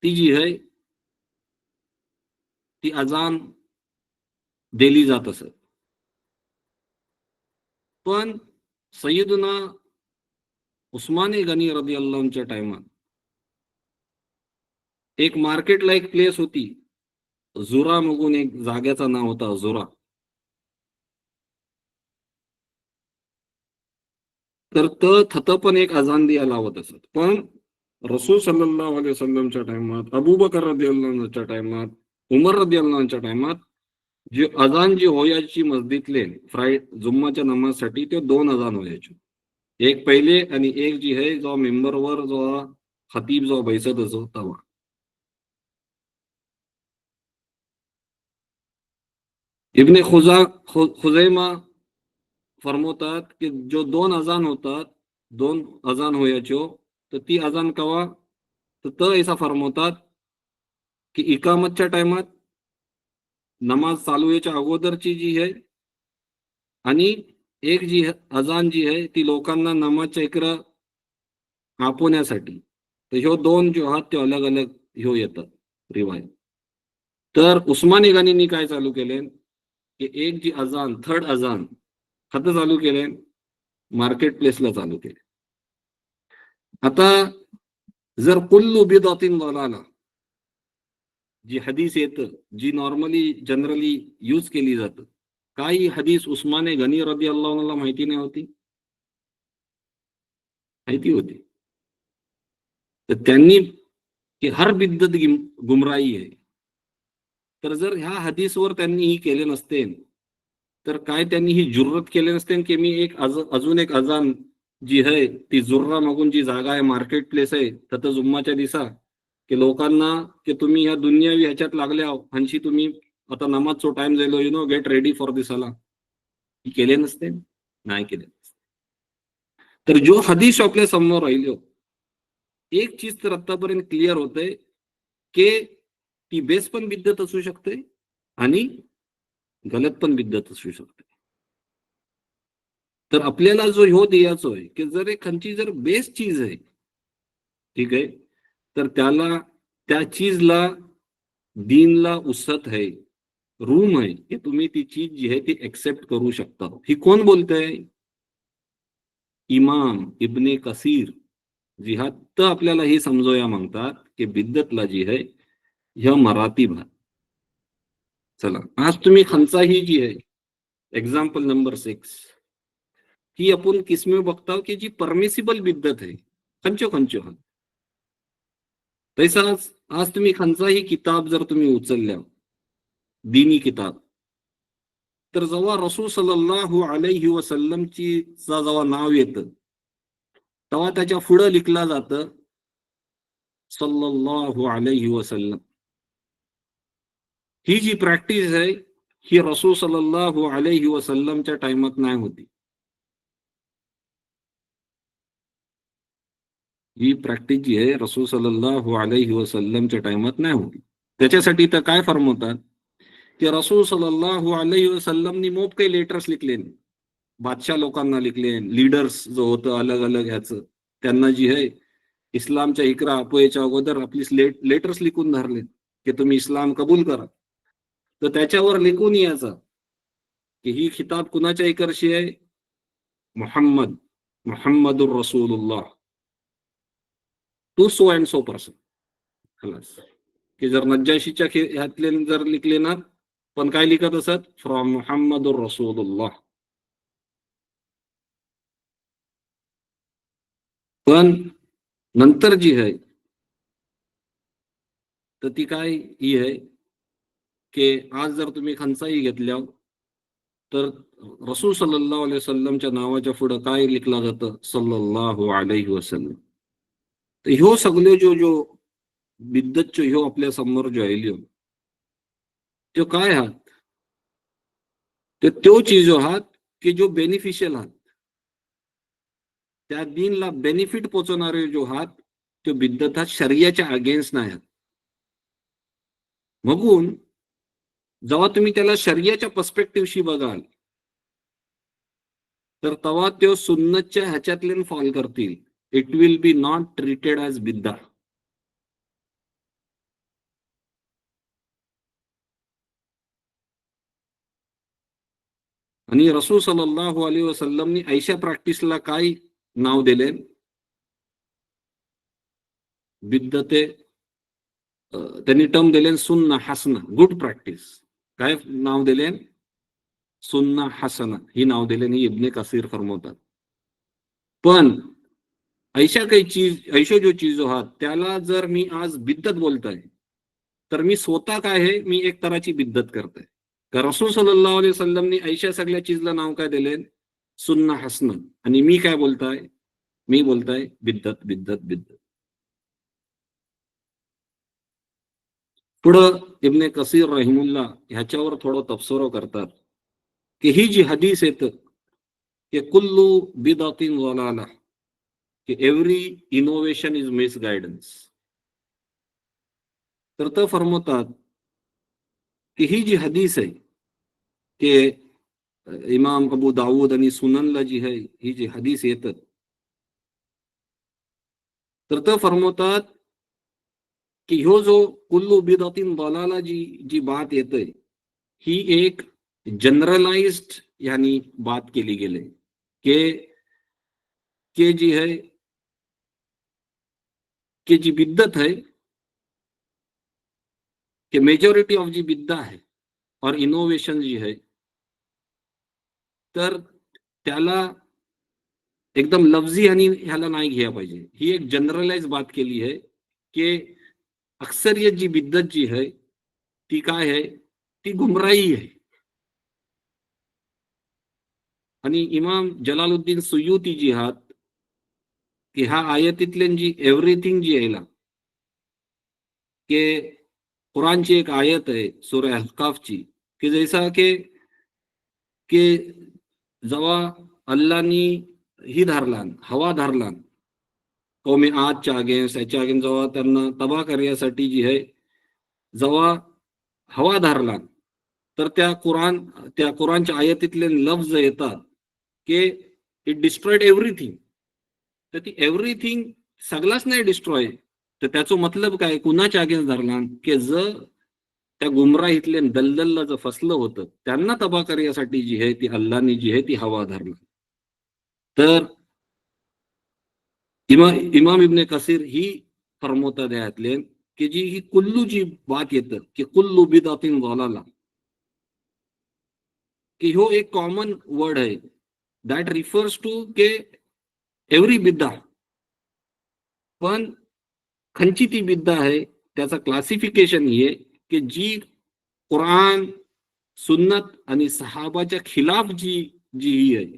ती जी आहे ती अजान दिली जात असत. पण सय्यदना उस्माने गनी रदियल्लाहुच्या टायमात एक मार्केटला एक प्लेस होती, झुरा म्हणून एक जाग्याचं नाव होता, झुरा. तर थतं पण एक अजान द्यायला लावत असत. पण रसूल सल्लल्लाहु अलैहि वसल्लमच्या टायमात, अबू बकर रदियल्लाहुच्या टायमात, उमर रदियल्लाहुच्या टायमात जे अजान जी होयाची मस्जिदले जुम्माच्या नमाजसाठी, ते 2 अजान व्हायचे. एक पहिले आणि एक जी आहे जो मेंबरवर जो खतीब जो बैसत असो तेव्हा. इब्ने खुजैमा फरमवतात की जो 2 अजान होतात, 2 अजान होयाच्यो, तर ती अजान कवा, तर ऐसा फरमवतात की इकामतच्या टायमात, नमाज चालू याच्या अगोदरची जी आहे, आणि एक जी अजान जी आहे ती लोकांना नमाजच्या इकडं आपवण्यासाठी. तर ह्यो 2 जो आहात ते अलग अलग ह्यो येतात रिवायत. तर उस्मानी गाणींनी काय चालू केले की एक जी अजान, थर्ड अजान खत चालू केले, मार्केट प्लेसला चालू केले. आता जर कुल्लू बिदातीन दलाला जी हदीस येतं, जी नॉर्मली जनरली यूज केली जातं, काही हदीस उस्माने गनी रदियल्लाहु अन्हुला माहिती नाही होती, माहिती होती. तर त्यांनी की हर बिद्दत गुमराही आहे. तर जर ह्या हदीसवर त्यांनी ही केले नसते, तर काय त्यांनी ही जुर्रत केले नसते की मी एक अजून एक अजान जी आहे ती जुर्रा मागून जी जागा आहे, मार्केट प्लेस आहे, तर जुम्माच्या दिसा की लोकांना की तुम्ही ह्या दुनियावी ह्याच्यात लागल्या हंशी, तुम्ही आता नमाजचो टाइम जायलो, गेट रेडी फॉर दिस अला, केले नसते, नाही केले. तर जो हदीस आपल्या समोर राहिलो, एक चीज तर आतापर्यंत क्लिअर होतंय की ती बेस पण बिद्दत असू शकते आणि गलत पण बिद्दत असू शकते. तर आपल्याला जो ह्यो द्यायचो आहे की जर एखादी जर बेस चीज आहे, ठीक आहे, तर त्याला, त्या चीजला दीनला उसत है, रूम आहे की तुम्ही ती चीज जी आहे ती एक्सेप्ट करू शकता. ही कोण बोलतंय? इमाम इब्ने कसीर जिहाद आपल्याला हे समजूया म्हणतात की बिद्दतला जी आहे ह्या मराठी भाग. चला, आज तुम्ही खंचा ही जी आहे, एक्झाम्पल नंबर 6, ही आपण किसमे बघताव की जी परमिसिबल बिद्दत आहे, खंचो खंचो हा. तैसाच आज तुम्ही खंचाही किताब जर तुम्ही उचलल्या, दीनी किताब, तर जेव्हा रसूल सल्लल्लाहु अलैहि वसल्लमची जेव्हा नाव येतं, तेव्हा त्याच्या पुढं लिखलं जातं सल्लल्लाहु अलैहि वसल्लम. ही जी प्रॅक्टिस आहे ही रसूल सल्लल्लाहु अलैहि वसल्लमच्या टाइमात नाही होती. ही प्रॅक्टिस जी आहे रसूल सल्लल्लाहु अलैहि वसल्लमच्या टाइमात नाही होती. त्याच्यासाठी तर काय फरमवतात की रसूल सल्लल्लाहु अलैहि वसल्लमनी मोप काही लेटर्स लिखले, बादशाह लोकांना लिखले, लीडर्स जो होतं अलग अलग ह्याचं, त्यांना जी आहे इस्लामच्या इकरा अपोयाच्या अगोदर आपली लेटर्स लिखून धरले की तुम्ही इस्लाम कबूल करा. तर त्याच्यावर लिखून यायचं की ही खिताब कुणाच्या इकरशी आहे? मुहम्मदुर रसूलुल्लाह to so and so person. खलास. की जर नज्जाशीच्या ह्यातले जर लिखले ना, पण काय लिखत असत? फ्रॉम मुहम्मदुर रसूलुल्लाह. पण नंतर जी आहे तर ती काय ही आहे की आज जर तुम्ही खंचाई घेतल्या, तर रसूल सल्लल्लाहु अलैहि वसल्लमच्या नावाच्या पुढे काय लिखलं जातं? सल्लल्लाहु अलैहि वसल्लम. तर ह्यो सगळे जो जो बिद्दतचो ह्यो आपल्या समोर जो आयल्यो, तो काय आहात? ते त्यो चीजो आहात की जो बेनिफिशियल आहात, त्या दीनला बेनिफिट पोहोचवणारे जो आहात, तो बिद्दत हा शरियाच्या अगेन्स्ट नाही आहात. बघून जेव्हा तुम्ही त्याला शरियाच्या पर्स्पेक्टिव्हशी बघाल, तर तेव्हा त्यो सुन्नतच्या ह्याच्यातले फॉल करतील. It will be not treated as बिद्दा. आणि रसूल सल्लल्लाहु अलैहि वसल्लमनी ऐशा प्रॅक्टिसला काय नाव दिले? बिद्दते, त्यांनी टर्म दिले सुन्ना हसना, गुड प्रॅक्टिस. काय नाव दिले? सुन्ना हसना ही नाव दिले नाही, इब्ने कसीर फरमवतात. पण ऐशा काही चीज, ऐशो जो चीज आहात त्याला जर मी आज बिद्दत बोलताय, तर मी स्वतः काय आहे, मी एक तराची बिद्दत करताय. का रसूल सल्लल्लाहु अलैहि वसल्लमनी ऐशा सगळ्या चीजला नाव काय दिले? सुन्ना हसना. आणि मी काय बोलताय? मी बोलताय बिद्दत बिद्दत बिद्दत. पुढं इब्ने कसीर रहिमुल्ला ह्याच्यावर थोडं तबसरो करतात की ही जी हदीस येतं की कुल्लू बिदातिन ज़लाला, की एव्हरी इनोव्हेशन इज मिसगायडन्स, तर ते फरमवतात की ही जी हदीस आहे की इमाम अबू दाऊद आणि सुननला जी आहे ही जी हदीस येतं, तर ते फरमवतात की ह्यो जो कुल्लू बिदातिन दलाला जी जी बात येते ही एक जनरलाइज्ड यानी बात केली गेली के जी है की जी बिद्दत है कि मेजॉरिटी ऑफ जी बिद्दा है और इनोव्हेशन जी आहे तर त्याला एकदम लफ्जी आणि ह्याला नाही घ्यायला पाहिजे. ही एक जनरलाइज बात केली आहे की अक्सरियत जी बिद्दत जी आहे ती काय आहे, ती गुमराही आहे. आणि इमाम जलालुद्दीन सुयुती जी आहात की ह्या आयतीतले जी एव्हरीथिंग जी आहे ना की कुराणची एक आयत आहे सूरा अहकाफची की जैसा की जेव्हा अल्लानी ही धरलान हवा धरलान कौमी आजच्या अगेन्स्ट याच्या अगेन्स्ट जेव्हा त्यांना तबाह करण्यासाठी जी आहे जेव्हा हवा धरला तर त्या कुराणच्या आयतीतले लफ्ज येतात की इट डिस्ट्रॉइड एव्हरीथिंग. तर ती एव्हरीथिंग सगळाच नाही डिस्ट्रॉय, तर त्याचं मतलब काय, कुणाच्या अगेन्स्ट धरला की जर त्या गुमराहीतले दलदलला जर फसलं होतं त्यांना तबाह करण्यासाठी जी आहे ती अल्लानी जी आहे ती हवा धरली. तर इमाम इब्ने कसीर ही फरमवतात यातले की जी ही कुल्लू जी बात येतं की कुल्लू बिदातिन ज़लाला, की ह्यो एक कॉमन वर्ड आहे दॅट रिफर्स टू के एव्हरी बिद्दा. पण खंची ती बिद्दा आहे त्याचा क्लासिफिकेशन ही आहे की जी कुराण सुन्नत आणि सहाबाच्या खिलाफ जी जी ही आहे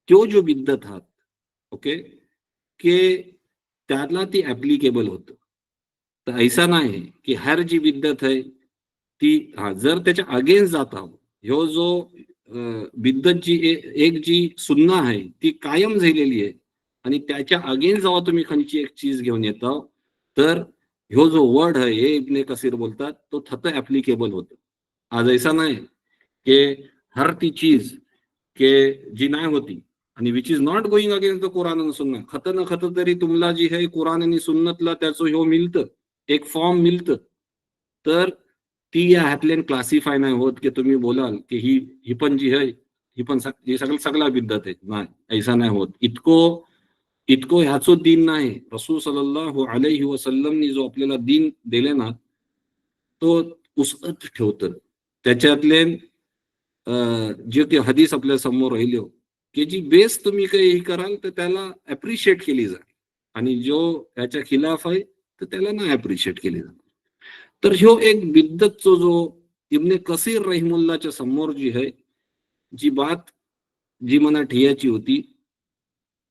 तो जो बिद्दत हात ओके के त्याला ती ऍप्लिकेबल होतं. तर ऐसा नाही की हर जी बिद्दत आहे ती जर त्याच्या अगेन्स्ट जात आहोत ह्यो जो बिद्दत जी एक जी सुन्ना आहे ती कायम झालेली आहे आणि त्याच्या अगेन्स्ट जेव्हा तुम्ही खंची एक चीज घेऊन येता तर ह्यो जो वर्ड आहे हे इब्ने कसीर बोलतात तो थत ऍप्लिकेबल होतं. आज ऐसा नाही की हर ती चीज के जी नाही होती आणि which is not going against the Quran आणि सुन्ना, खत न खत तरी तुम्हाला जी आहे कुराण आणि सुन्नतला त्याचं ह्यो मिळतं, एक फॉर्म मिळतं, तर ती या ह्यातले क्लासिफाय नाही होत की तुम्ही बोलाल की ही पण जी आहे ही पण ही सगळा बिद्दत आहे. नाही, ऐसा नाही होत. इतको ह्याचो दीन नाही. रसूल सल्लल्लाहु अलैहि वसल्लमनी जो आपल्याला दीन दिले ना तो उसत ठेवतं. त्याच्यातले जे ते हदीस आपल्या समोर राहिले की जी बेस तुम्ही काही कराल तर त्याला अप्रिशिएट केली जाईल आणि जो याच्या खिलाफ आहे तर त्याला नाही अप्रिशिएट केली जाईल. तर ह्यो एक बिद्दतचो जो इब्ने कसीर रहिमुल्लाच्या समोर जी आहे जी बात जी मना ठेवायची होती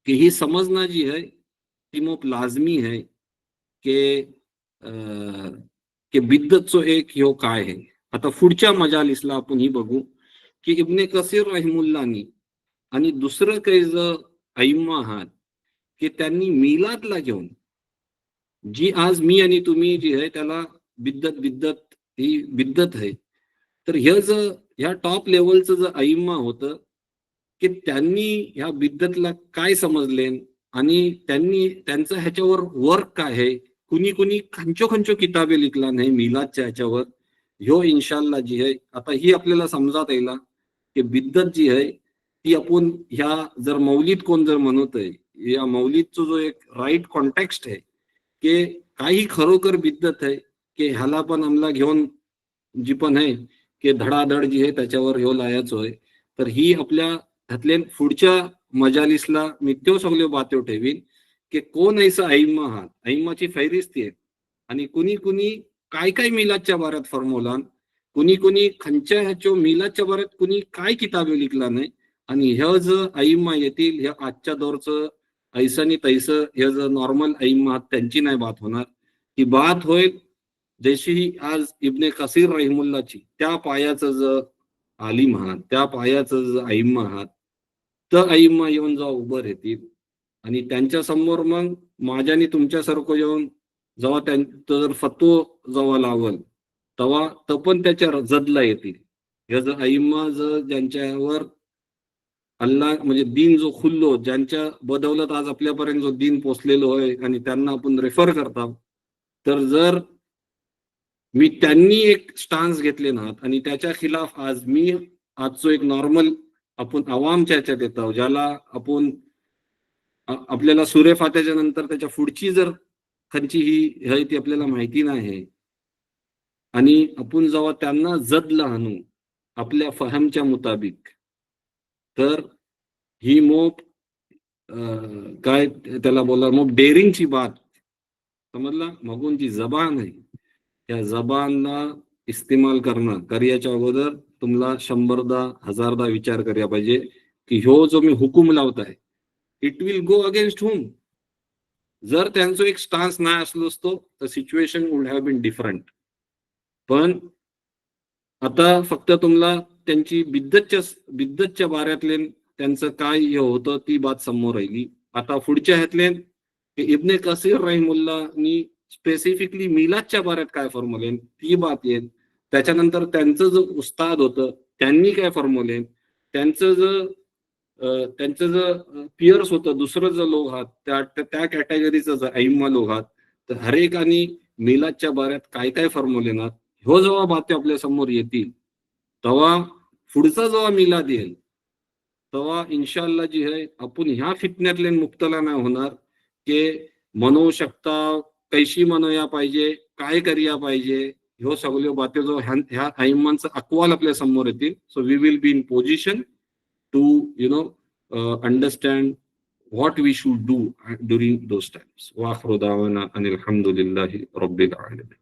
की ही समजना जी आहे ती मोप लाजमी आहे की की बिद्दतचो एक ह्यो काय आहे. आता पुढच्या मजालिसला आपण ही बघू की इब्ने कसीर रहिमुल्लानी आणि दुसरं काही जर अइम्मा आहात की त्यांनी मिलादला घेऊन जी आज मी आणि तुम्ही जी आहे त्याला बिद्दत बिद्दत ही बिद्दत आहे, तर ह्या टॉप लेवलचं जर अइम्मा होतं की त्यांनी ह्या बिद्दतला काय समजले आणि त्यांनी त्यांचं ह्याच्यावर वर्क काय आहे, कुणी कुणी खंचो खंचो किताबे लिखला नाही मिलादच्या ह्याच्यावर, ह्यो इन्शाल्लाह जी आहे आता ही आपल्याला समजात येईल की बिद्दत जी आहे ती आपण ह्या जर मौलिद कोण जर म्हणतोय या मौलिदचा जो एक राईट कॉन्टेक्स्ट आहे की काही खरोखर बिद्दत आहे की ह्याला पण आम्हाला घेऊन जी पण आहे की धडाधड जी आहे त्याच्यावर ह्यो लायाच होय. तर ही आपल्या ह्यातले पुढच्या मजालिसला मी त्यो सगळ्यो बातो ठेवीन की कोण ऐसा अइम्मा आहात, अइम्माची फैरिस्ती आहे आणि कुणी कुणी काय काय मिलादच्या बारात फॉर्म्युला, कुणी कुणी खंच्या ह्याच्या मिलादच्या बारात कुणी काय किताबे लिखला नाही आणि ह्या जर अइम्मा येतील ह्या आजच्या दौरचं ऐसनी तैसं हे जर नॉर्मल अइम्मा त्यांची नाही बात होणार. ती बात होईल जशी ही आज इब्ने कसीर रहिमुल्लाची त्या पायाचं जर आलिम आहात, त्या पायाचं जर आइम्मा आहात, तर आइम्मा येऊन जेव्हा उभं राहतील आणि त्यांच्या समोर मग माझ्यानी तुमच्यासारखं येऊन जेव्हा त्यांचं जर फत्व जेव्हा लावल तेव्हा तर पण त्याच्या जदला येतील. हे जर आइम्मा जर ज्यांच्यावर अल्लाह म्हणजे दीन जो खुल्लो, ज्यांच्या बदौलत आज आपल्यापर्यंत जो दीन पोचलेलो आहे आणि त्यांना आपण रेफर करता, तर जर मी त्यांनी एक स्टान्स घेतले ना आणि त्याच्या खिलाफ आज मी आजचो एक नॉर्मल आपण आवामच्या ह्याच्यात येतो, ज्याला आपण आपल्याला सूर्य फात्याच्या नंतर त्याच्या पुढची जर खंची ही आहे ती आपल्याला माहिती नाही आणि आपण जेव्हा त्यांना जदला आणू आपल्या फहमच्या मुताबिक, तर ही मोप काय त्याला बोला मोप डेअरिंगची बात समजला. मगून जी जबान आहे त्या जबानला इस्तेमाल करणं कर्याच्या अगोदर तुम्हाला 100दा 1000दा विचार करायला पाहिजे की ह्यो जो मी हुकूम लावताय it will go against whom. जर त्यांचा एक स्टान्स नाही असलो असतो तर situation would have been different. पण आता फक्त तुम्हाला त्यांची बिद्दतच्या बाऱ्यातले त्यांचं काय हे होतं ती बात समोर राहिली. आता पुढच्या ह्यातले इब्ने कसीर रहिमुल्लानी स्पेसिफिकली मिलादच्या बाऱ्यात काय फॉर्म्युले ती बात येईल. त्याच्यानंतर त्यांचं जो उस्ताद होतं त्यांनी काय फॉर्म्युले, त्यांचं जर पियर्स होतं दुसरं जर लोक आहात त्या कॅटेगरीचं जर आइम्मा लोक आहात, तर हर एकानी मिलादच्या बाऱ्यात काय काय फॉर्म्युले ना ह्यो जेव्हा बाते आपल्या समोर येतील तेव्हा पुढचा जेव्हा मिलाद येईल तेव्हा इन्शाअल्लाह जी आहे आपण ह्या फितन्यातले मुक्तला नाही होणार की म्हणू शकता कैशी म्हणूया पाहिजे काय करूया पाहिजे. ह्यो सगळ्यो बाते जो ह्या आइम्मांचा अकवाल आपल्या समोर येतील. So we will be in position to understand what we should do during those times. Wa akhiru da'wana anil hamdulillahi rabbil alamin.